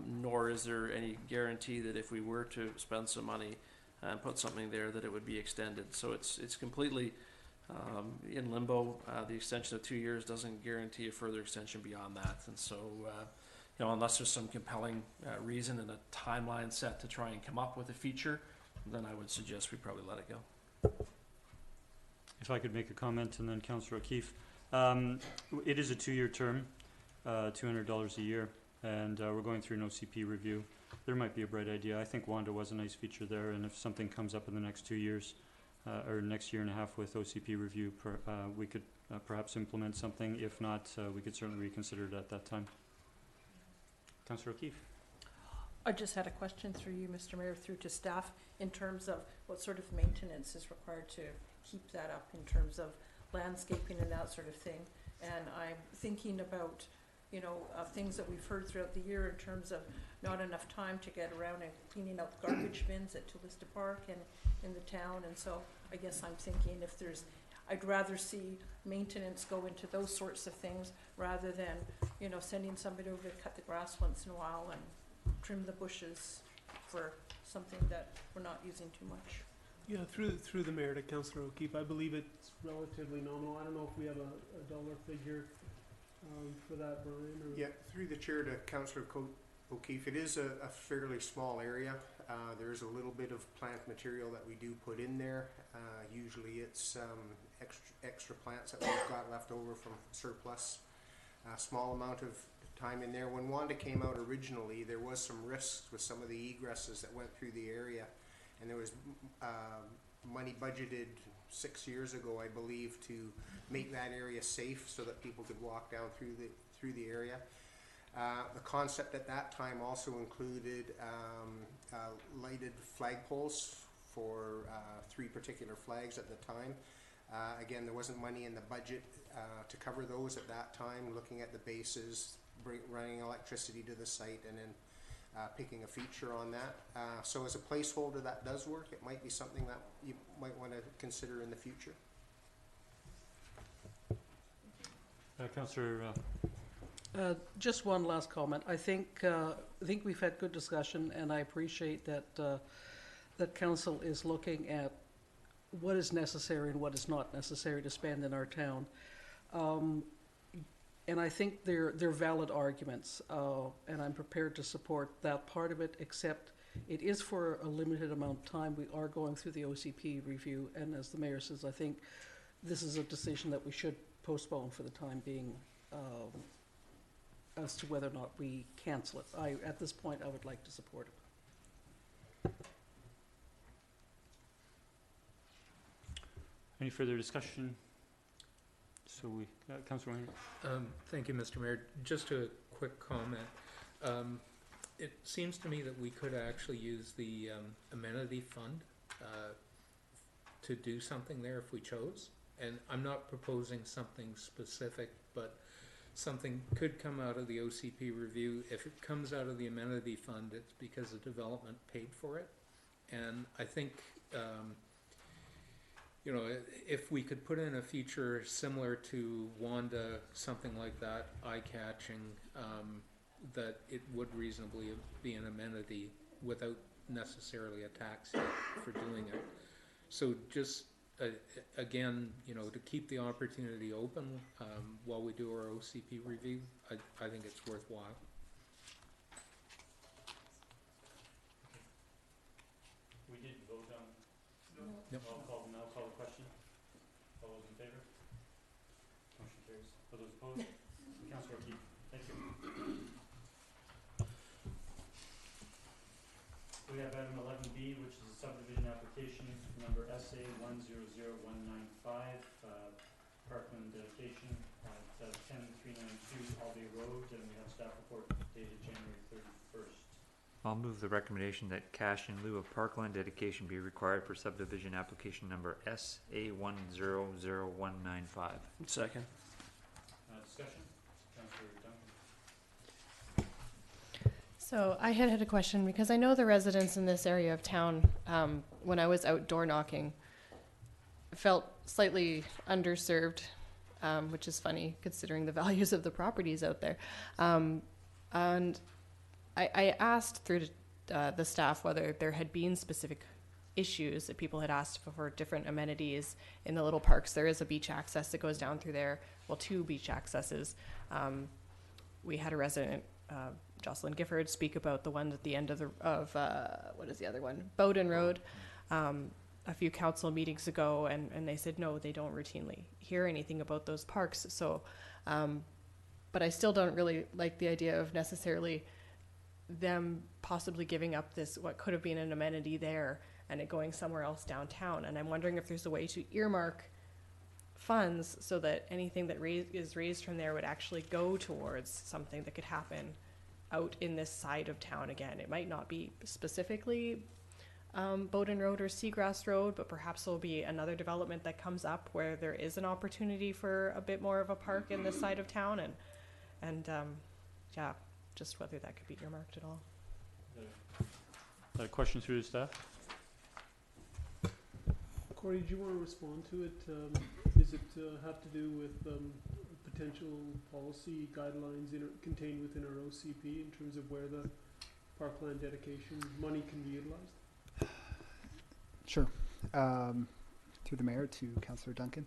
nor is there any guarantee that if we were to spend some money and put something there that it would be extended. So it's completely in limbo. The extension of 2 years doesn't guarantee a further extension beyond that. And so, unless there's some compelling reason and a timeline set to try and come up with a feature, then I would suggest we probably let it go. If I could make a comment, and then Councillor O'Keefe. It is a 2-year term, $200 a year, and we're going through an OCP review. There might be a bright idea. I think Wanda was a nice feature there, and if something comes up in the next 2 years, or next year and a half with OCP review, we could perhaps implement something. If not, we could certainly reconsider it at that time. Councillor O'Keefe. I just had a question through you, Mr. Mayor, through to staff, in terms of what sort of maintenance is required to keep that up in terms of landscaping and that sort of thing. And I'm thinking about, things that we've heard throughout the year in terms of not enough time to get around and cleaning out the garbage bins at Tulista Park and in the town. And so I guess I'm thinking I'd rather see maintenance go into those sorts of things rather than, sending somebody over to cut the grass once in a while and trim the bushes for something that we're not using too much. Yeah, through the mayor to Councillor O'Keefe, I believe it's relatively nominal. I don't know if we have a dollar figure for that, Brian? Or Yeah, through the chair to Councillor O'Keefe, it is a fairly small area. There is a little bit of plant material that we do put in there. Usually it's extra plants that we've got left over from surplus. A small amount of time in there. When Wanda came out originally, there was some risks with some of the egresses that went through the area, and there was money budgeted 6 years ago, I believe, to make that area safe so that people could walk down through the area. The concept at that time also included lighted flagpoles for 3 particular flags at the time. Again, there wasn't money in the budget to cover those at that time, looking at the bases, running electricity to the site, and then picking a feature on that. So as a placeholder, that does work. It might be something that you might want to consider in the future. Councillor Just one last comment. I think we've had good discussion, and I appreciate that that council is looking at what is necessary and what is not necessary to spend in our town. And I think they're valid arguments, and I'm prepared to support that part of it, except it is for a limited amount of time. We are going through the OCP review, and as the mayor says, I think this is a decision that we should postpone for the time being, as to whether or not we cancel it. At this point, I would like to support it. Any further discussion? So Councillor Wayne. Thank you, Mr. Mayor. Just a quick comment. It seems to me that we could actually use the amenity fund to do something there if we chose. And I'm not proposing something specific, but something could come out of the OCP review. If it comes out of the amenity fund, it's because the development paid for it. And I think if we could put in a feature similar to Wanda, something like that, eye-catching, that it would reasonably be an amenity without necessarily a tax for doing it. So just again, you know, to keep the opportunity open, while we do our OCP review, I think it's worthwhile. We did vote on. Yep. I'll call the question. All those in favor? Motion carries. All those opposed? Councillor O'Keefe. Thank you. We have item 11B, which is a subdivision application number SA 100195, Parkland dedication at 10392 Albay Road, and we have staff report dated January 31st. I'll move the recommendation that cash in lieu of parkland dedication be required for subdivision application number SA 100195. Second. Discussion? Councillor Duncan. So I had a question because I know the residents in this area of town, when I was outdoor knocking, felt slightly underserved, which is funny considering the values of the properties out there. And I asked through the staff whether there had been specific issues that people had asked for different amenities in the little parks. There is a beach access that goes down through there. Well, 2 beach accesses. We had a resident, Jocelyn Gifford, speak about the one at the end of what is the other one? Bowden Road. A few council meetings ago, and they said no, they don't routinely hear anything about those parks. So, but I still don't really like the idea of necessarily them possibly giving up this, what could have been an amenity there, and it going somewhere else downtown. And I'm wondering if there's a way to earmark funds so that anything that is raised from there would actually go towards something that could happen out in this side of town again. It might not be specifically Bowden Road or Seagrass Road, but perhaps there'll be another development that comes up where there is an opportunity for a bit more of a park in this side of town, and yeah, just whether that could be earmarked at all. Question through the staff? Corey, do you want to respond to it? Does it have to do with potential policy guidelines contained within our OCP in terms of where the parkland dedication money can be utilized? Sure. Through the mayor to Councillor Duncan.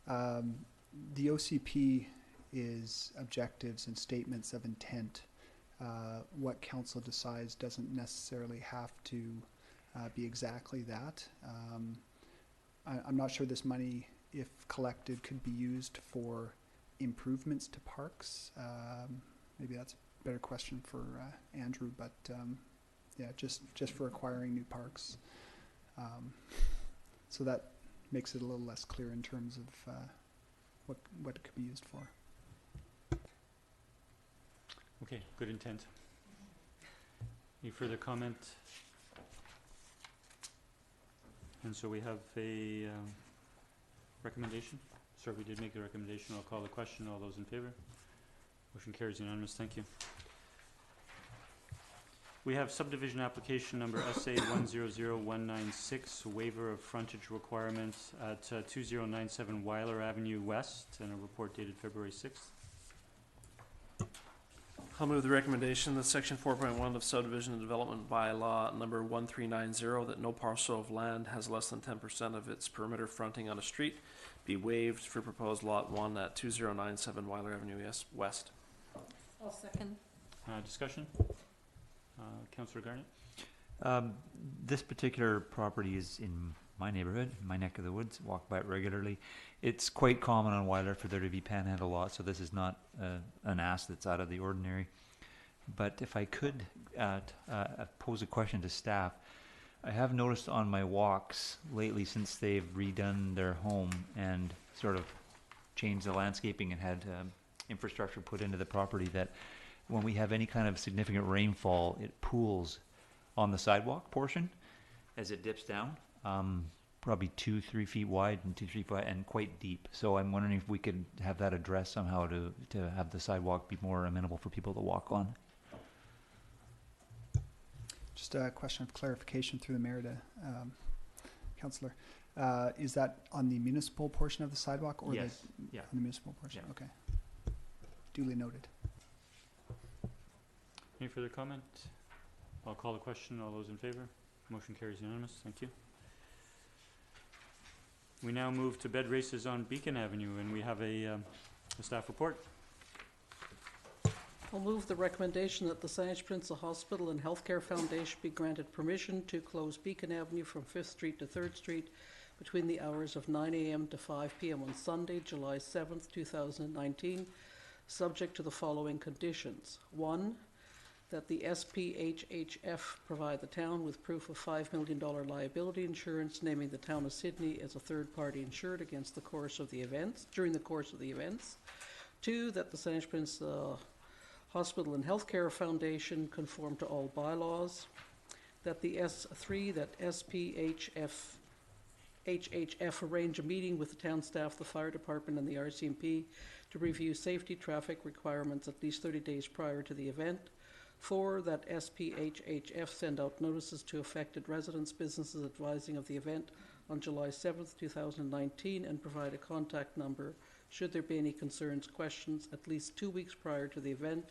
The OCP is objectives and statements of intent. What council decides doesn't necessarily have to be exactly that. I'm not sure this money, if collected, could be used for improvements to parks. Maybe that's a better question for Andrew, but yeah, just for acquiring new parks. So that makes it a little less clear in terms of what it could be used for. Okay, good intent. Any further comment? And so we have a recommendation. Sorry, we did make the recommendation. I'll call the question. All those in favor? Motion carries unanimous. Thank you. We have subdivision application number SA 100196, waiver of frontage requirements at 2097 Weiler Avenue West, and a report dated February 6th. I'll move the recommendation that section 4.1 of subdivision and development bylaw number 1390, that no parcel of land has less than 10% of its perimeter fronting on a street, be waived for proposed lot 1 at 2097 Weiler Avenue West. I'll second. Discussion? Councillor Garnett? This particular property is in my neighborhood, my neck of the woods. Walk by it regularly. It's quite common on Weiler for there to be panhandle lots, so this is not an ask that's out of the ordinary. But if I could pose a question to staff, I have noticed on my walks lately, since they've redone their home and sort of changed the landscaping and had infrastructure put into the property, that when we have any kind of significant rainfall, it pools on the sidewalk portion as it dips down. Probably 2-3 feet wide and 2-3 feet wide and quite deep. So I'm wondering if we could have that addressed somehow to have the sidewalk be more amenable for people to walk on. Just a question of clarification through the mayor to Councillor. Is that on the municipal portion of the sidewalk or Yes. on the municipal portion? Yeah. Okay. Duly noted. Any further comment? I'll call the question. All those in favor? Motion carries unanimous. Thank you. We now move to bed races on Beacon Avenue, and we have a staff report. I'll move the recommendation that the Saanich Peninsula Hospital and Healthcare Foundation be granted permission to close Beacon Avenue from 5th Street to 3rd Street between the hours of 9 a.m. to 5 p.m. on Sunday, July 7th, 2019, subject to the following conditions. 1, that the SPHHF provide the town with proof of $5 million liability insurance, naming the town of Sydney as a third-party insured against the course of the events, during the course of the events. 2, that the Saanich Peninsula Hospital and Healthcare Foundation conform to all bylaws. That the S3, that SPHF arrange a meeting with the town staff, the fire department, and the RCMP to review safety traffic requirements at least 30 days prior to the event. 4, that SPHHF send out notices to affected residents, businesses advising of the event on July 7th, 2019, and provide a contact number should there be any concerns, questions, at least 2 weeks prior to the event.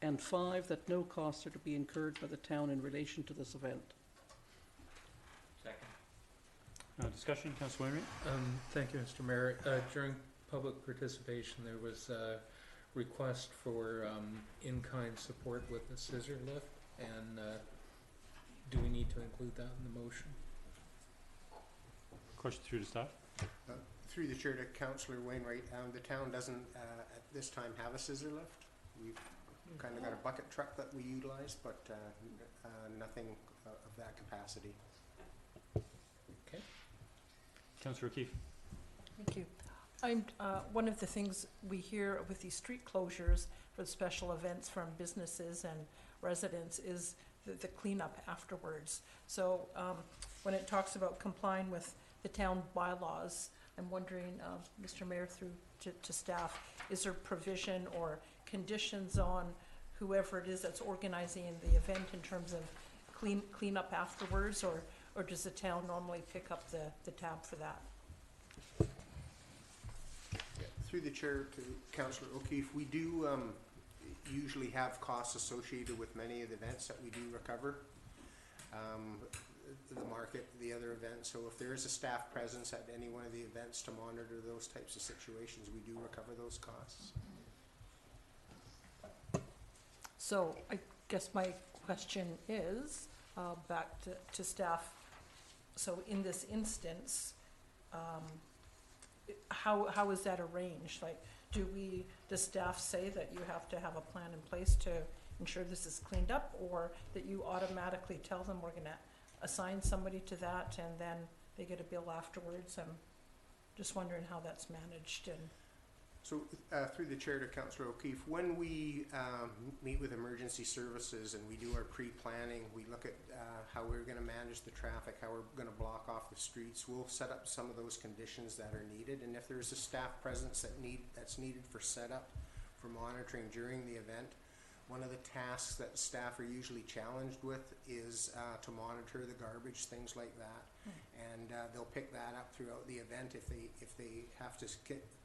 And 5, that no costs are to be incurred by the town in relation to this event. Discussion, Councillor Wainwright? Thank you, Mr. Mayor. During public participation, there was a request for in-kind support with the scissor lift, and do we need to include that in the motion? Question through to staff. Through the chair to Councillor Wainwright, the town doesn't at this time have a scissor lift. We've kind of got a bucket truck that we utilize, but nothing of that capacity. Okay. Councillor O'Keefe. Thank you. One of the things we hear with these street closures for the special events from businesses and residents is the cleanup afterwards. So when it talks about complying with the town bylaws, I'm wondering, Mr. Mayor, through to staff, is there provision or conditions on whoever it is that's organizing the event in terms of clean up afterwards, or does the town normally pick up the tab for that? Through the chair to Councillor O'Keefe, we do usually have costs associated with many of the events that we do recover. The market, the other events. So if there is a staff presence at any one of the events to monitor those types of situations, we do recover those costs. So I guess my question is, back to staff, so in this instance, how is that arranged? Like, does staff say that you have to have a plan in place to ensure this is cleaned up, or that you automatically tell them we're gonna assign somebody to that and then they get a bill afterwards? I'm just wondering how that's managed. And so through the chair to Councillor O'Keefe, when we meet with emergency services and we do our pre-planning, we look at how we're going to manage the traffic, how we're going to block off the streets. We'll set up some of those conditions that are needed, and if there's a staff presence that's needed for setup, for monitoring during the event, one of the tasks that staff are usually challenged with is to monitor the garbage, things like that. And they'll pick that up throughout the event if they have to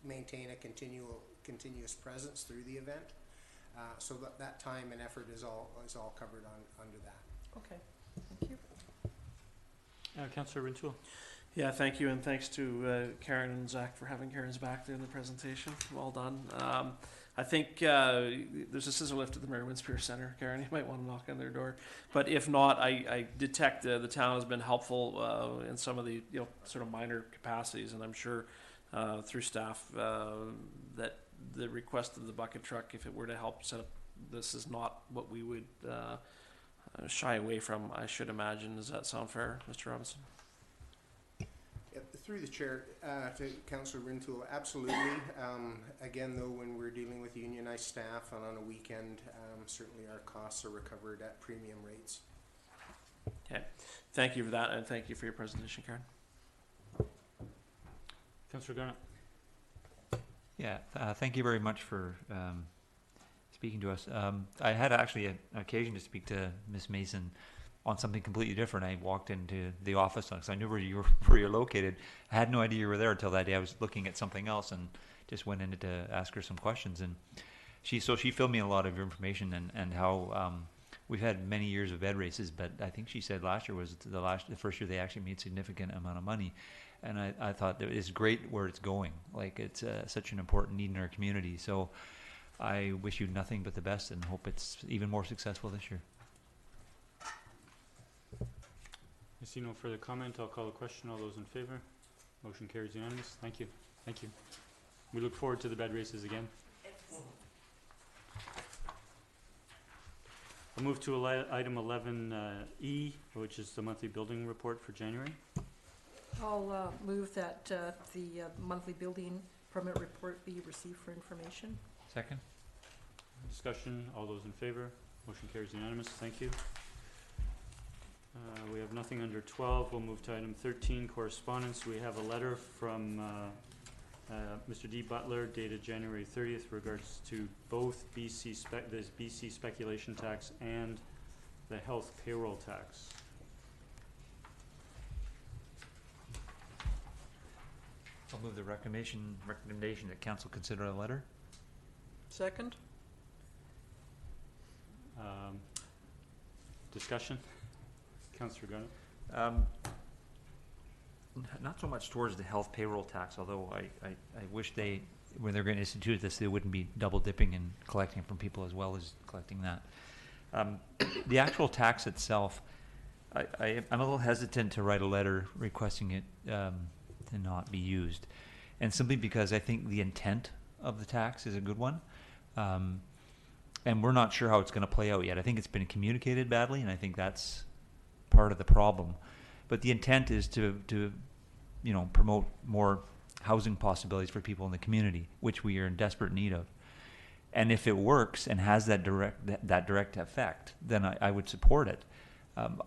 maintain a continuous presence through the event. So that time and effort is all covered under that. okay, thank you. Councillor Rintoul. Yeah, thank you, and thanks to Karen and Zach for having Karen's back there in the presentation. Well done. I think there's a scissor lift at the Mary Winspear Center, Karen. You might want to knock on their door. But if not, I detect the town has been helpful in some of the sort of minor capacities, and I'm sure through staff that the request of the bucket truck, if it were to help set up, this is not what we would shy away from, I should imagine. Does that sound fair, Mr. Robinson? Through the chair to Councillor Rintoul, absolutely. Again, though, when we're dealing with unionized staff and on a weekend, certainly our costs are recovered at premium rates. Okay, thank you for that, and thank you for your presentation, Karen. Councillor Garnett. Yeah, thank you very much for speaking to us. I had actually an occasion to speak to Ms. Mason on something completely different. I walked into the office because I knew where you're located. I had no idea you were there until that day. I was looking at something else and just went in to ask her some questions. And she filled me in a lot of information and how we've had many years of bed races, but I think she said last year was the first year they actually made significant amount of money. And I thought that it's great where it's going. Like, it's such an important need in our community. So I wish you nothing but the best and hope it's even more successful this year. I see no further comment. I'll call the question. All those in favor? Motion carries unanimous. Thank you. Thank you. We look forward to the bed races again. I'll move to item 11E, which is the monthly building report for January. I'll move that the monthly building permit report be received for information. Second. Discussion. All those in favor? Motion carries unanimous. Thank you. We have nothing under 12. We'll move to item 13, correspondence. We have a letter from Mr. D. Butler dated January 30th regards to both the BC speculation tax and the health payroll tax. I'll move the recommendation that council consider a letter. Second? Discussion. Councillor Gunn. Not so much towards the health payroll tax, although I wish when they're going to institute this, they wouldn't be double dipping and collecting from people as well as collecting that. The actual tax itself, I'm a little hesitant to write a letter requesting it to not be used. And simply because I think the intent of the tax is a good one. And we're not sure how it's going to play out yet. I think it's been communicated badly, and I think that's part of the problem. But the intent is to promote more housing possibilities for people in the community, which we are in desperate need of. And if it works and has that direct effect, then I would support it.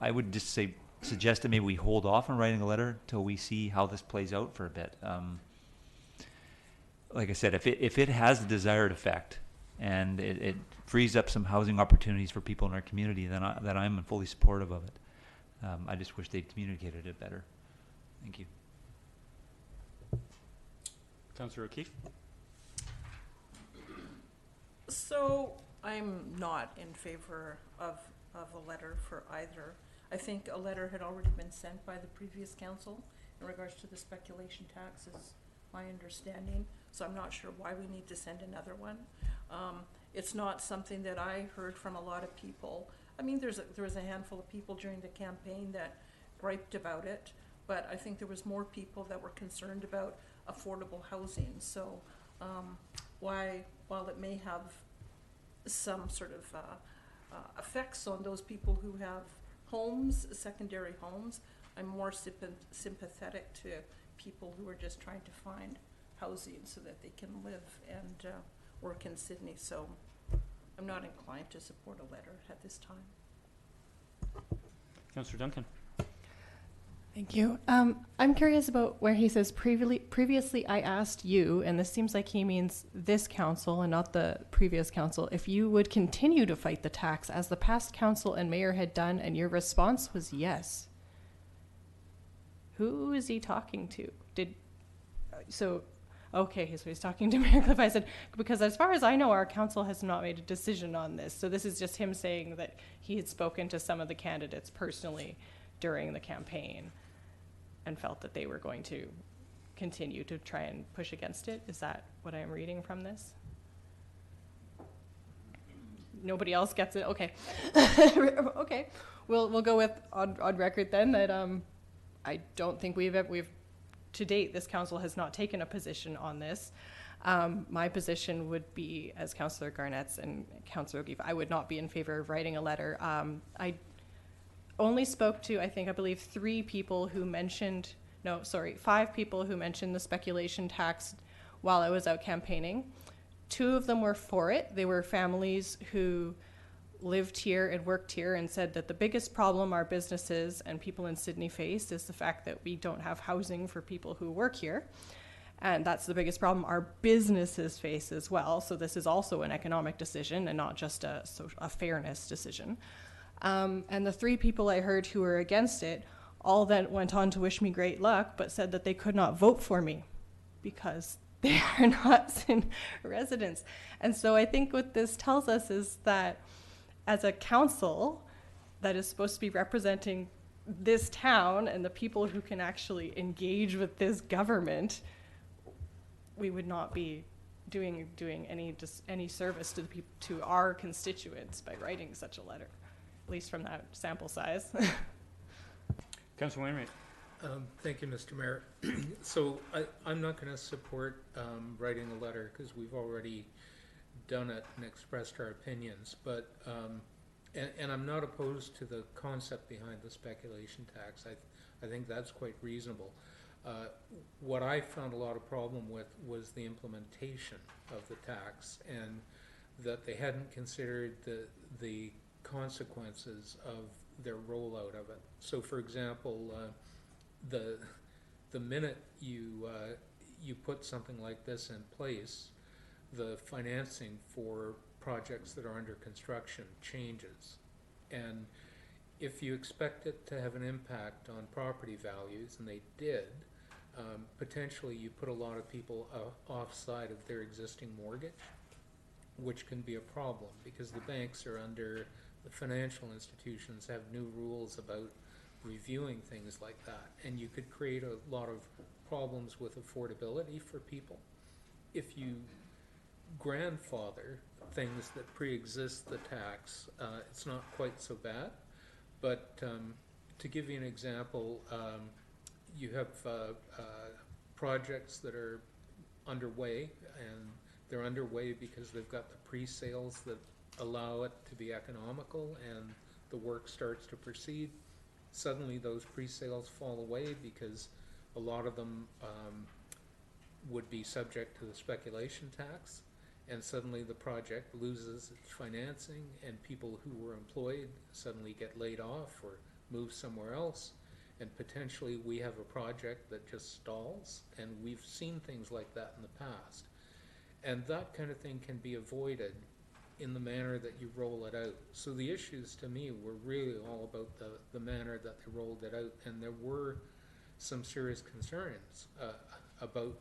I would just suggest that maybe we hold off on writing a letter till we see how this plays out for a bit. Like I said, if it has the desired effect and it frees up some housing opportunities for people in our community, then I'm fully supportive of it. I just wish they'd communicated it better. Thank you. Councillor O'Keefe. So I'm not in favor of a letter for either. I think a letter had already been sent by the previous council in regards to the speculation tax, is my understanding. So I'm not sure why we need to send another one. It's not something that I heard from a lot of people. I mean, there was a handful of people during the campaign that griped about it, but I think there was more people that were concerned about affordable housing. So while it may have some sort of effects on those people who have homes, secondary homes, I'm more sympathetic to people who are just trying to find housing so that they can live and work in Sydney. So I'm not inclined to support a letter at this time. Councillor Duncan. Thank you. I'm curious about where he says previously I asked you, and this seems like he means this council and not the previous council, if you would continue to fight the tax as the past council and mayor had done, and your response was yes. Who is he talking to? Okay, so he's talking to Mayor Cliff. I said, because as far as I know, our council has not made a decision on this. So this is just him saying that he had spoken to some of the candidates personally during the campaign and felt that they were going to continue to try and push against it. Is that what I'm reading from this? Nobody else gets it? Okay. Okay. We'll go with on record then that I don't think we've to date, this council has not taken a position on this. My position would be, as Councillor Garnett's and Councillor O'Keefe, I would not be in favor of writing a letter. I only spoke to, I believe 5 people who mentioned the speculation tax while I was out campaigning. 2 of them were for it. They were families who lived here and worked here and said that the biggest problem our businesses and people in Sydney face is the fact that we don't have housing for people who work here. And that's the biggest problem our businesses face as well. So this is also an economic decision and not just a fairness decision. And the 3 people I heard who were against it all then went on to wish me great luck, but said that they could not vote for me because they are not residents. And so I think what this tells us is that as a council that is supposed to be representing this town and the people who can actually engage with this government, we would not be doing any service to the to our constituents by writing such a letter, at least from that sample size. Councilor Wainwright. Thank you, Mr. Mayor. So I'm not going to support writing a letter because we've already done it and expressed our opinions. But and I'm not opposed to the concept behind the speculation tax. I think that's quite reasonable. What I found a lot of problem with was the implementation of the tax, and that they hadn't considered the consequences of their rollout of it. So, for example, the minute you put something like this in place, the financing for projects that are under construction changes. And if you expect it to have an impact on property values, and they did, potentially you put a lot of people offside of their existing mortgage, which can be a problem because the banks are under, the financial institutions have new rules about reviewing things like that, and you could create a lot of problems with affordability for people. If you grandfather things that pre-exist the tax, it's not quite so bad. But to give you an example, you have projects that are underway, and they're underway because they've got the pre-sales that allow it to be economical, and the work starts to proceed. Suddenly those pre-sales fall away because a lot of them would be subject to the speculation tax, and suddenly the project loses its financing, and people who were employed suddenly get laid off or move somewhere else, and potentially we have a project that just stalls, and we've seen things like that in the past. And that kind of thing can be avoided in the manner that you roll it out. So the issues to me were really all about the manner that they rolled it out, and there were some serious concerns about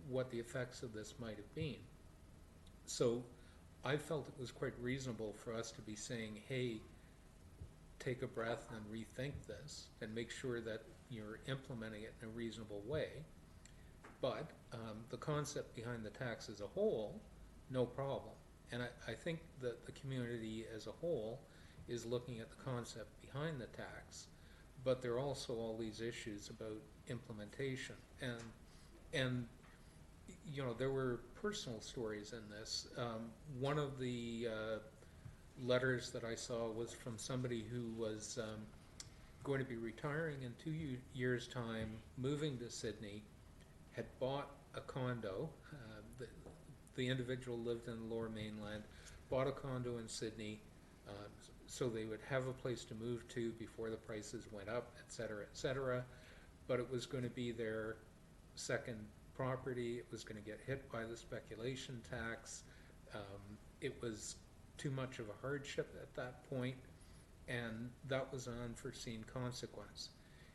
what the effects of this might have been. So I felt it was quite reasonable for us to be saying, hey, take a breath and rethink this and make sure that you're implementing it in a reasonable way. But the concept behind the tax as a whole, no problem. And I think that the community as a whole is looking at the concept behind the tax, but there are also all these issues about implementation. And you know, there were personal stories in this. One of the letters that I saw was from somebody who was going to be retiring in 2 years' time, moving to Sydney, had bought a condo. The individual lived in the Lower Mainland, bought a condo in Sydney, so they would have a place to move to before the prices went up, et cetera, but it was going to be their second property. It was going to get hit by the speculation tax. It was too much of a hardship at that point, and that was an unforeseen consequence.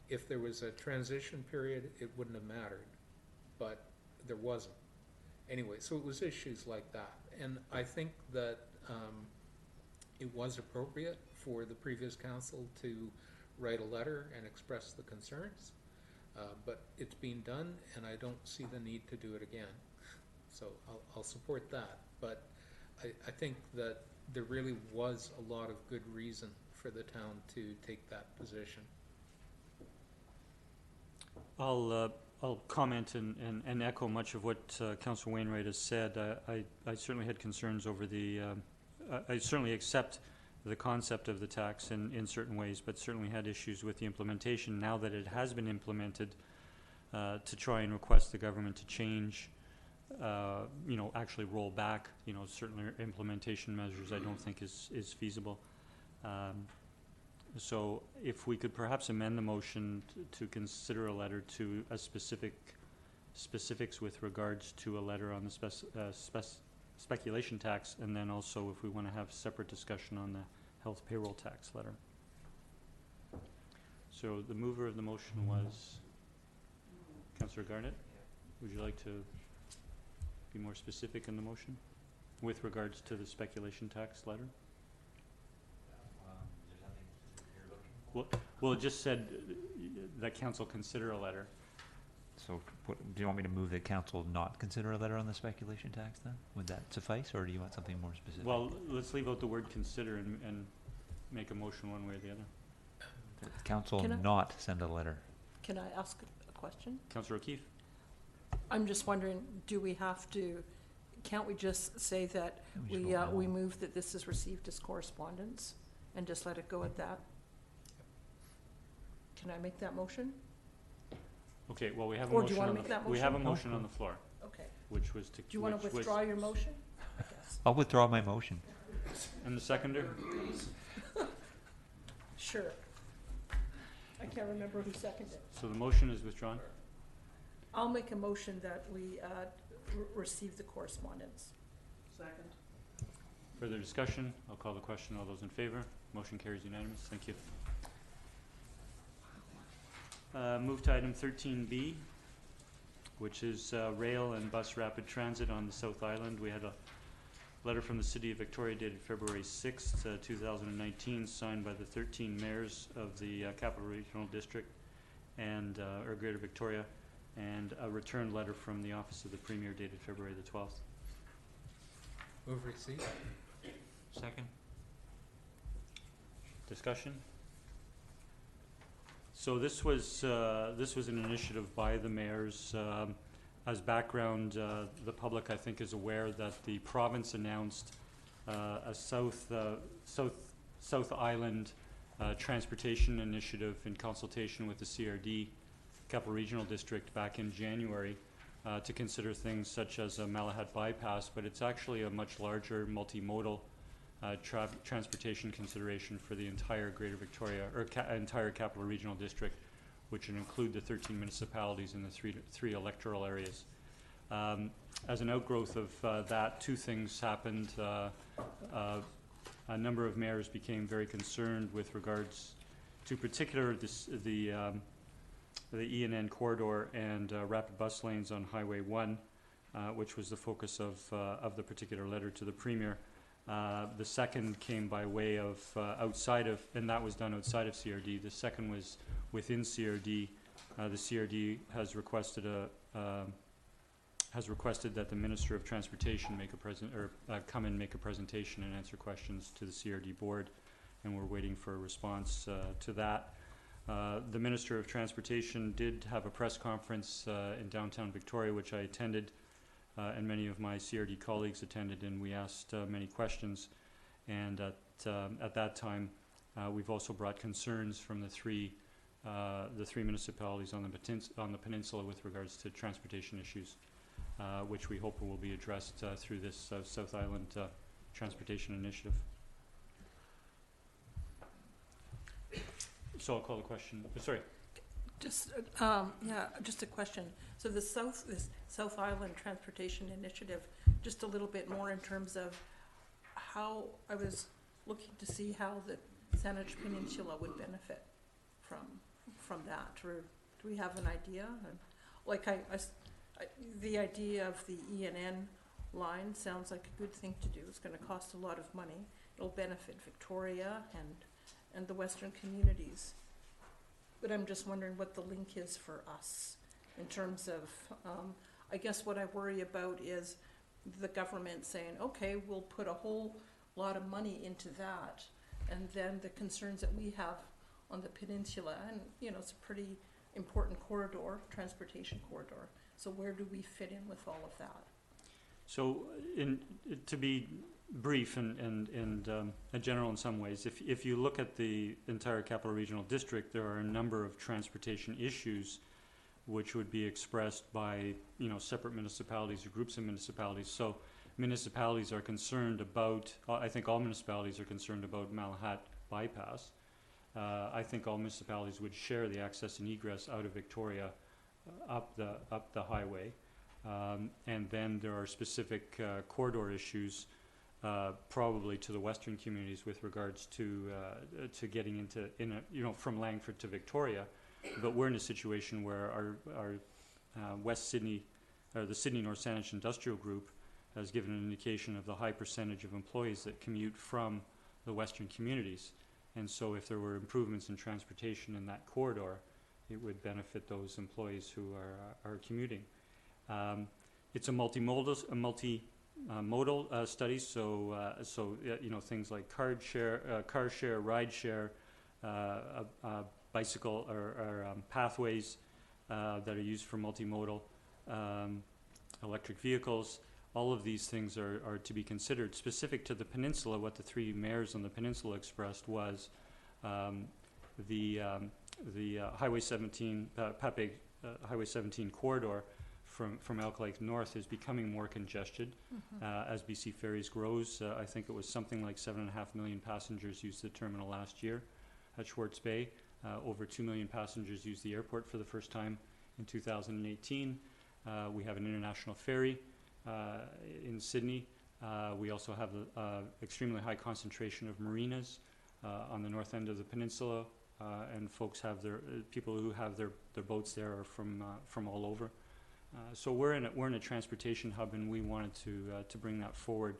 If there was a transition period, it wouldn't have mattered, but there wasn't. Anyway, so it was issues like that, and I think that it was appropriate for the previous council to write a letter and express the concerns, but it's been done, and I don't see the need to do it again. So I'll support that, but I think that there really was a lot of good reason for the town to take that position. I'll comment and echo much of what Councillor Wainwright has said. I certainly had concerns over the, I certainly accept the concept of the tax in certain ways, but certainly had issues with the implementation. Now that it has been implemented, to try and request the government to change, you know, actually roll back, you know, certain implementation measures, I don't think is feasible. So if we could perhaps amend the motion to consider a letter to a specifics with regards to a letter on the speculation tax, and then also if we want to have separate discussion on the health payroll tax letter. So the mover of the motion was Councillor Garnett. Would you like to be more specific in the motion with regards to the speculation tax letter? Well, it just said that council consider a letter. So, do you want me to move that council not consider a letter on the speculation tax then? Would that suffice, or do you want something more specific? Well, let's leave out the word consider and make a motion one way or the other. That council Can I- not send a letter. Can I ask a question? Councillor O'Keefe? I'm just wondering, do we have to, can't we just say that We just vote no. we move that this is received as correspondence and just let it go at that? Can I make that motion? Okay, well, we have a Or do you motion wanna on make the, that we have a motion? motion on the floor, Okay. which was to. Do you want to which was- withdraw your motion? I guess. I'll withdraw my motion. And the seconder? Sure. I can't remember who seconded it. So the motion is withdrawn? I'll make a motion that we receive the correspondence. Second. Further discussion? I'll call the question. All those in favor? Motion carries unanimous. Thank you. Move to item 13B, which is rail and bus rapid transit on the South Island. We had a letter from the City of Victoria dated February 6th, 2019, signed by the 13 mayors of the Capital Regional District and or Greater Victoria, and a return letter from the Office of the Premier dated February the 12th. Move receipt. Second. Discussion? So this was an initiative by the mayors. As background, the public, I think, is aware that the province announced a South Island transportation initiative in consultation with the CRD, Capital Regional District, back in January to consider things such as a Malahat bypass, but it's actually a much larger multimodal transportation consideration for the entire Greater Victoria, or entire Capital Regional District, which would include the 13 municipalities in the three electoral areas. As an outgrowth of that, two things happened. A number of mayors became very concerned with regards to particular the E&N corridor and rapid bus lanes on Highway 1, which was the focus of the particular letter to the Premier. The second came by way of outside of, and that was done outside of CRD. The second was within CRD. The CRD has requested that the Minister of Transportation make a come and make a presentation and answer questions to the CRD board, and we're waiting for a response to that. The Minister of Transportation did have a press conference in downtown Victoria, which I attended, and many of my CRD colleagues attended, and we asked many questions. And at that time, we've also brought concerns from the three municipalities on the peninsula with regards to transportation issues, which we hope will be addressed through this South Island transportation initiative. So I'll call the question. Sorry. Just, just a question. So the South Island Transportation Initiative, just a little bit more in terms of how, I was looking to see how the Saanich Peninsula would benefit from that. Or do we have an idea? Like the idea of the E&N line sounds like a good thing to do. It's going to cost a lot of money. It'll benefit Victoria and the Western communities. But I'm just wondering what the link is for us in terms of, I guess what I worry about is the government saying, okay, we'll put a whole lot of money into that. And then the concerns that we have on the peninsula, and it's a pretty important corridor, transportation corridor. So where do we fit in with all of that? So to be brief and general in some ways, if you look at the entire Capital Regional District, there are a number of transportation issues which would be expressed by separate municipalities or groups of municipalities. So municipalities are concerned about, I think all municipalities are concerned about Malahat bypass. I think all municipalities would share the access and egress out of Victoria up the highway. And then there are specific corridor issues probably to the western communities with regards to getting into from Langford to Victoria, but we're in a situation where our West Sydney, or the Sydney North Saanich Industrial Group, has given an indication of the high percentage of employees that commute from the western communities, And so if there were improvements in transportation in that corridor, it would benefit those employees who are commuting. It's a multimodal study, so you know, things like car share, ride share, bicycle or pathways that are used for multimodal, electric vehicles. All of these things are to be considered. Specific to the peninsula, what the three mayors on the peninsula expressed was the Highway 17, Pape Highway 17 corridor from Elk Lake north is becoming more congested as BC Ferries grows. I think it was something like 7.5 million passengers used the terminal last year at Schwartz Bay. Over 2 million passengers used the airport for the first time in 2018. We have an international ferry in Sydney. We also have the extremely high concentration of marinas on the north end of the peninsula, and folks have people who have their boats there are from all over. So we're in a transportation hub, and we wanted to bring that forward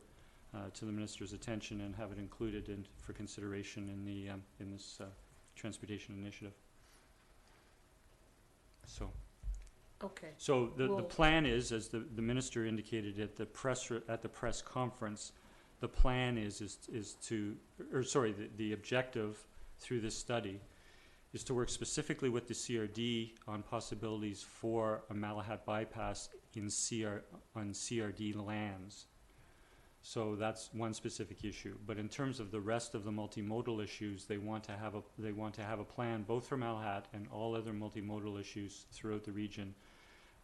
to the minister's attention and have it included for consideration in this transportation initiative. So. Okay. So the Well- plan is, as the minister indicated at the press conference, the plan the objective through this study is to work specifically with the CRD on possibilities for a Malahat bypass on CRD lands. So that's one specific issue. But in terms of the rest of the multimodal issues, they want to have a plan both for Malahat and all other multimodal issues throughout the region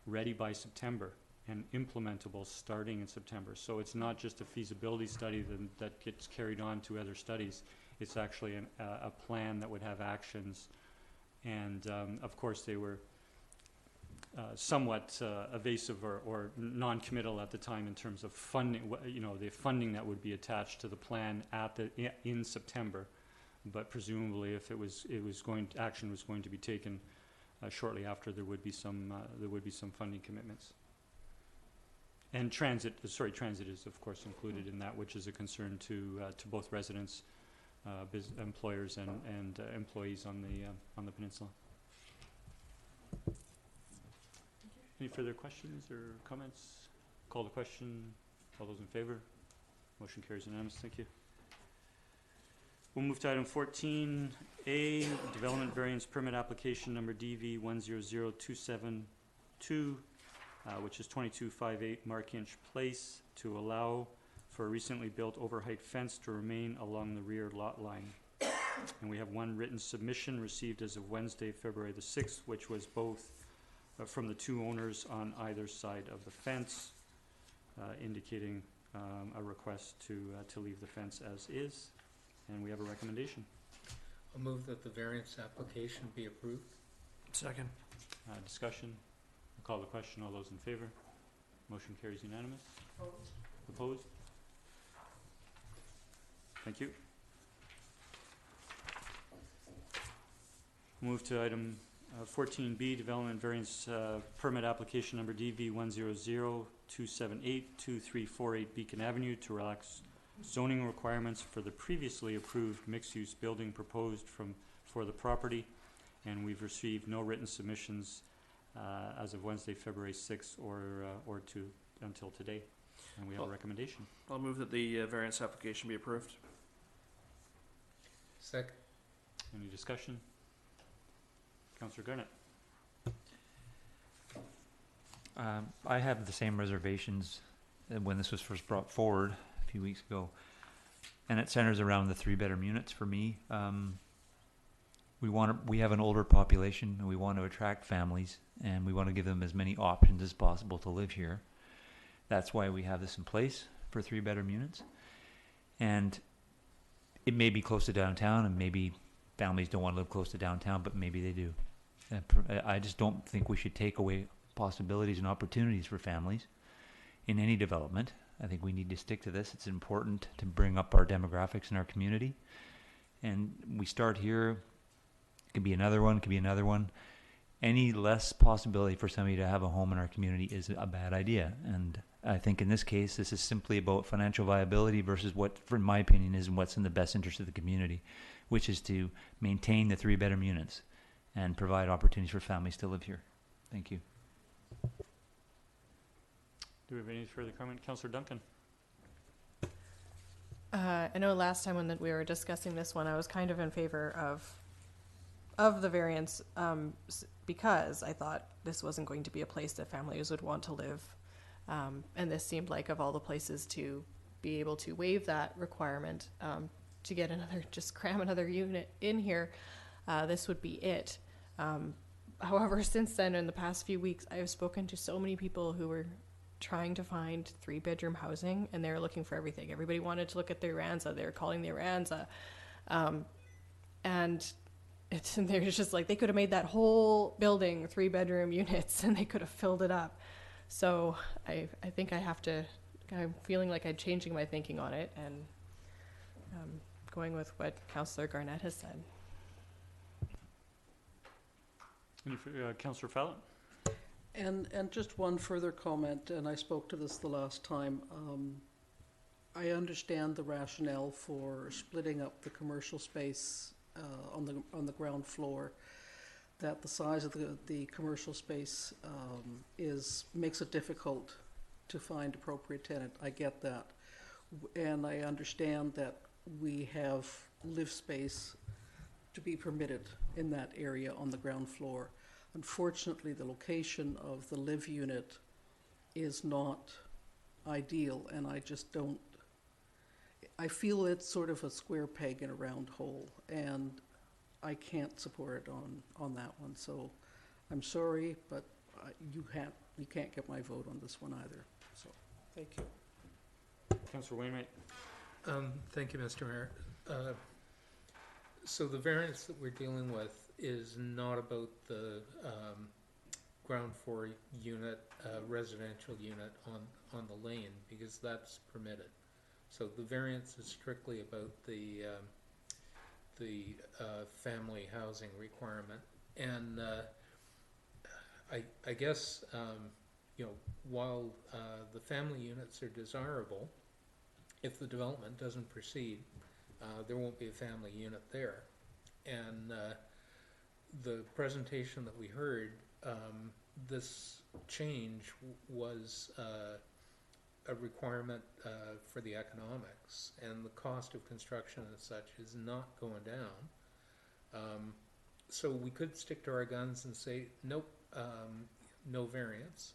ready by September and implementable starting in September. So it's not just a feasibility study that gets carried on to other studies. It's actually a plan that would have actions. And of course they were somewhat evasive or non-committal at the time in terms of funding, the funding that would be attached to the plan in September. But presumably if action was going to be taken shortly after, there would be some funding commitments. And transit is of course included in that, which is a concern to both residents, employers, and employees on the peninsula. Any further questions or comments? Call the question. All those in favor? Motion carries unanimous. Thank you. We'll move to item 14A, Development Variance Permit Application Number DV 100272, which is 2258 Mark Inch Place, to allow for a recently built overheight fence to remain along the rear lot line. And we have one written submission received as of Wednesday, February the 6th, which was both from the two owners on either side of the fence, indicating a request to leave the fence as is. And we have a recommendation. I'll move that the variance application be approved. Second. Discussion. I'll call the question. All those in favor? Motion carries unanimous. Opposed? Thank you. Move to item 14B, Development Variance Permit Application Number DV 100278-2348 Beacon Avenue to relax zoning requirements for the previously approved mixed-use building proposed for the property, and we've received no written submissions as of Wednesday, February 6th, or until today, and we have a recommendation. I'll move that the variance application be approved. Second. Any discussion? Councillor Garnett. I have the same reservations when this was first brought forward a few weeks ago, and it centers around the 3-bedroom units for me. We have an older population, and we want to attract families, and we want to give them as many options as possible to live here. That's why we have this in place for 3-bedroom units. And it may be close to downtown, and maybe families don't want to live close to downtown, but maybe they do. I just don't think we should take away possibilities and opportunities for families in any development. I think we need to stick to this. It's important to bring up our demographics in our community. And we start here. It could be another one, could be another one. Any less possibility for somebody to have a home in our community is a bad idea. And I think in this case, this is simply about financial viability versus what, in my opinion, is what's in the best interest of the community. which is to maintain the 3-bedroom units and provide opportunities for families to live here. Thank you. Do we have any further comment? Councillor Duncan? I know last time when we were discussing this one, I was kind of in favor of the variance because I thought this wasn't going to be a place that families would want to live. And this seemed like of all the places to be able to waive that requirement to get just cram another unit in here, this would be it. However, since then, in the past few weeks, I have spoken to so many people who were trying to find 3-bedroom housing, and they were looking for everything. Everybody wanted to look at the Aranza. They were calling the Aranza. And they're just like, they could have made that whole building 3-bedroom units and they could have filled it up. So I think I'm feeling like I'm changing my thinking on it and going with what Councillor Garnett has said. Councillor Fallon? And just one further comment, and I spoke to this the last time. I understand the rationale for splitting up the commercial space on the ground floor. That the size of the commercial space makes it difficult to find appropriate tenant. I get that, and I understand that we have live space to be permitted in that area on the ground floor. Unfortunately, the location of the live unit is not ideal, and I just don't. I feel it's sort of a square peg in a round hole, and I can't support it on that one. So I'm sorry, but you can't get my vote on this one either. So thank you. Councillor Wainwright? Thank you, Mr. Mayor. So the variance that we're dealing with is not about the ground floor unit, residential unit on the lane, because that's permitted. So the variance is strictly about the family housing requirement. And I guess, while the family units are desirable, if the development doesn't proceed, there won't be a family unit there. And the presentation that we heard, this change was a requirement for the economics, and the cost of construction as such is not going down. So we could stick to our guns and say, nope, no variance,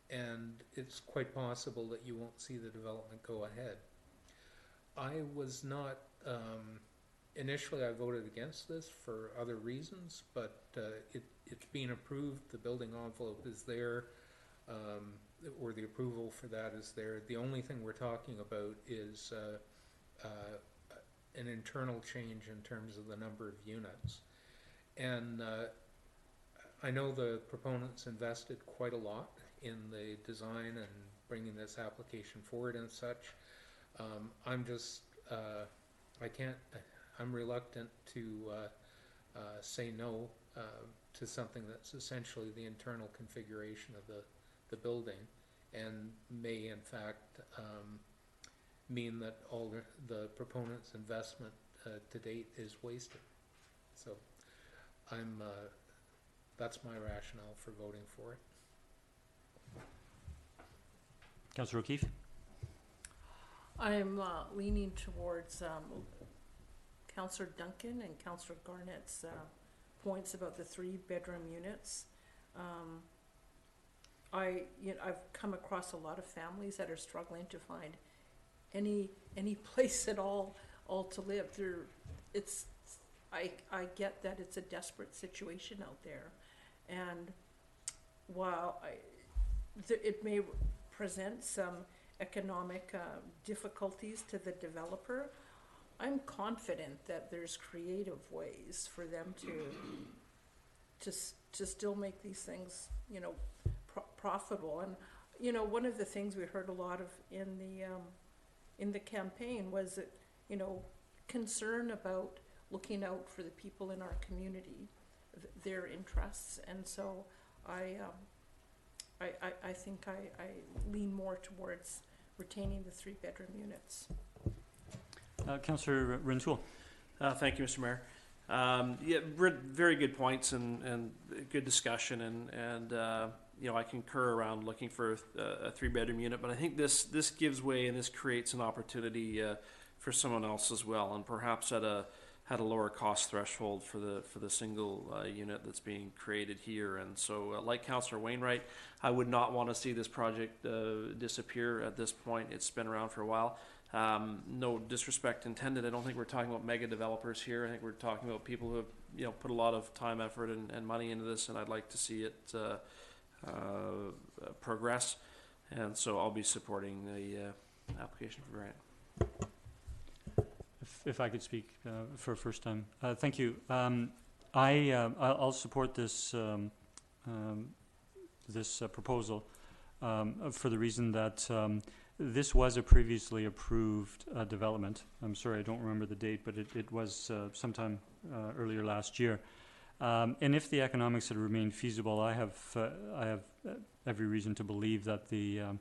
and it's quite possible that you won't see the development go ahead. I was not, initially I voted against this for other reasons, but it's been approved, the building envelope is there, or the approval for that is there. The only thing we're talking about is an internal change in terms of the number of units. And I know the proponents invested quite a lot in the design and bringing this application forward and such. I'm just, I'm reluctant to say no to something that's essentially the internal configuration of the building, and may in fact mean that all the proponent's investment to date is wasted. So that's my rationale for voting for it. Councillor O'Keefe? I'm leaning towards Councillor Duncan and Councillor Garnett's points about the 3-bedroom units. I've come across a lot of families that are struggling to find any place at all to live. I get that it's a desperate situation out there, and while it may present some economic difficulties to the developer, I'm confident that there's creative ways for them to still make these things, profitable. And one of the things we heard a lot of in the campaign was that concern about looking out for the people in our community, their interests, and so I think I lean more towards retaining the 3-bedroom units. Councillor Rintoul? Thank you, Mr. Mayor. Yeah, very good points and good discussion, and I concur around looking for a 3-bedroom unit, but I think this gives way and this creates an opportunity for someone else as well, and perhaps at a lower cost threshold for the single unit that's being created here. And so, like Councillor Wainwright, I would not want to see this project disappear at this point. It's been around for a while. No disrespect intended. I don't think we're talking about mega developers here. I think we're talking about people who have put a lot of time, effort, and money into this, and I'd like to see it progress. And so I'll be supporting the application for grant. If I could speak for a first time. Thank you. I'll support this proposal for the reason that this was a previously approved development. I'm sorry, I don't remember the date, but it was sometime earlier last year. And if the economics had remained feasible, I have every reason to believe that the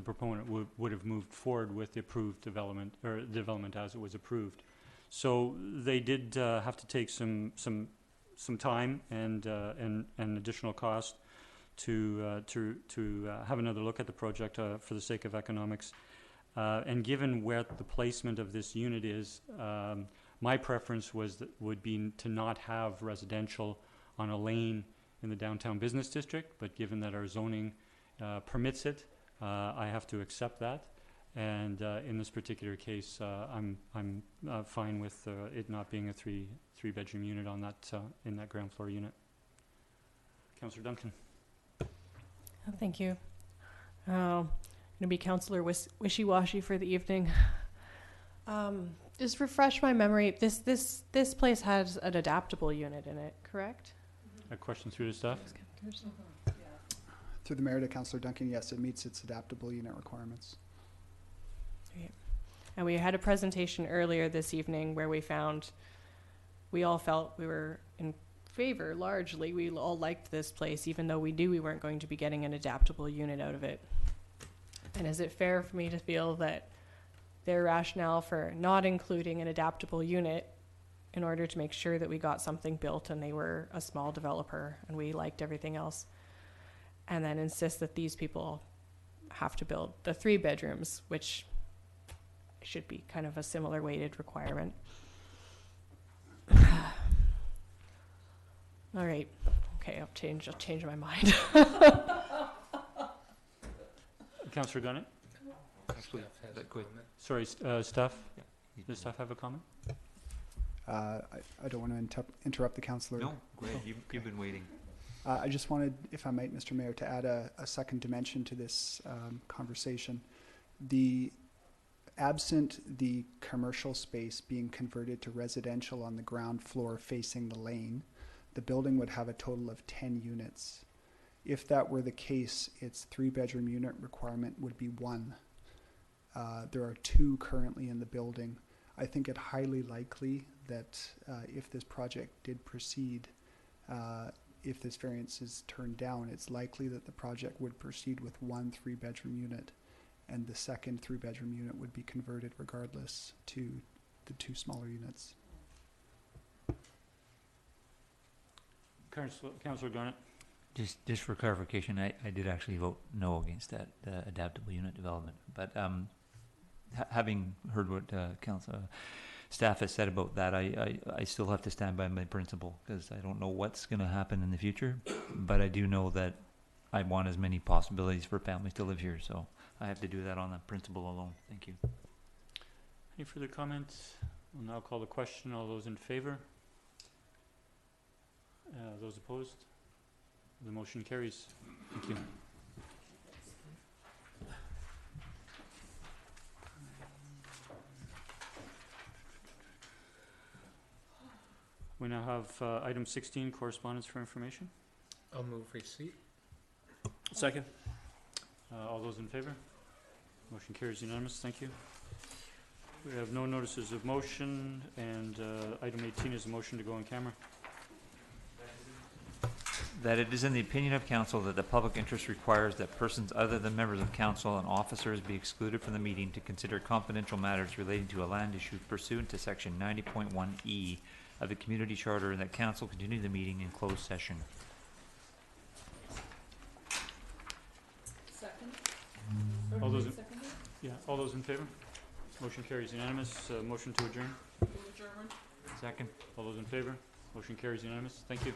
proponent would have moved forward with the approved development, or development as it was approved. So they did have to take some time and additional cost to have another look at the project for the sake of economics. And given where the placement of this unit is, my preference would be to not have residential on a lane in the downtown business district, but given that our zoning permits it, I have to accept that. And in this particular case, I'm fine with it not being a three-bedroom unit on that in that ground floor unit. Councillor Duncan. Thank you. I'm gonna be Councillor Wishy-Washy for the evening. Just refresh my memory. This place has an adaptable unit in it, correct? A question through the staff. Through the mayor to Councillor Duncan, yes, it meets its adaptable unit requirements. And we had a presentation earlier this evening where we all felt we were in favor largely. We all liked this place, even though we knew we weren't going to be getting an adaptable unit out of it. And is it fair for me to feel that their rationale for not including an adaptable unit in order to make sure that we got something built, and they were a small developer and we liked everything else, and then insist that these people have to build the 3 bedrooms, which should be kind of a similar weighted requirement? All right. Okay, I'll change my mind. Councillor Gunnett? Staff has a comment. Sorry, staff? Yeah. Does staff have a comment? I don't want to interrupt the councillor. No, go ahead. You've been waiting. I just wanted, if I might, Mr. Mayor, to add a second dimension to this conversation. Absent the commercial space being converted to residential on the ground floor facing the lane, the building would have a total of 10 units. If that were the case, its 3-bedroom unit requirement would be 1. There are 2 currently in the building. I think it highly likely that if this project did proceed, if this variance is turned down, it's likely that the project would proceed with 1 3-bedroom unit, and the second 3-bedroom unit would be converted regardless to the 2 smaller units. Councillor Garnett. Just for clarification, I did actually vote no against that adaptable unit development. But having heard what staff has said about that, I still have to stand by my principle, because I don't know what's going to happen in the future. But I do know that I want as many possibilities for families to live here, so I have to do that on that principle alone. Thank you. Any further comments? We'll now call the question. All those in favor? Those opposed? The motion carries. Thank you. We now have item 16, correspondence for information. I'll move receipt. Second. All those in favor? Motion carries unanimous. Thank you. We have no notices of motion, and item 18 is a motion to go on camera. that it is in the opinion of council that the public interest requires that persons other than members of council and officers be excluded from the meeting to consider confidential matters relating to a land issue pursuant to section 90.1E of the community charter, and that council continue the meeting in closed session. Second? All those in- Yeah, all those in favor? Motion carries unanimous. Motion to adjourn. Adjournment? Second. All those in favor? Motion carries unanimous. Thank you.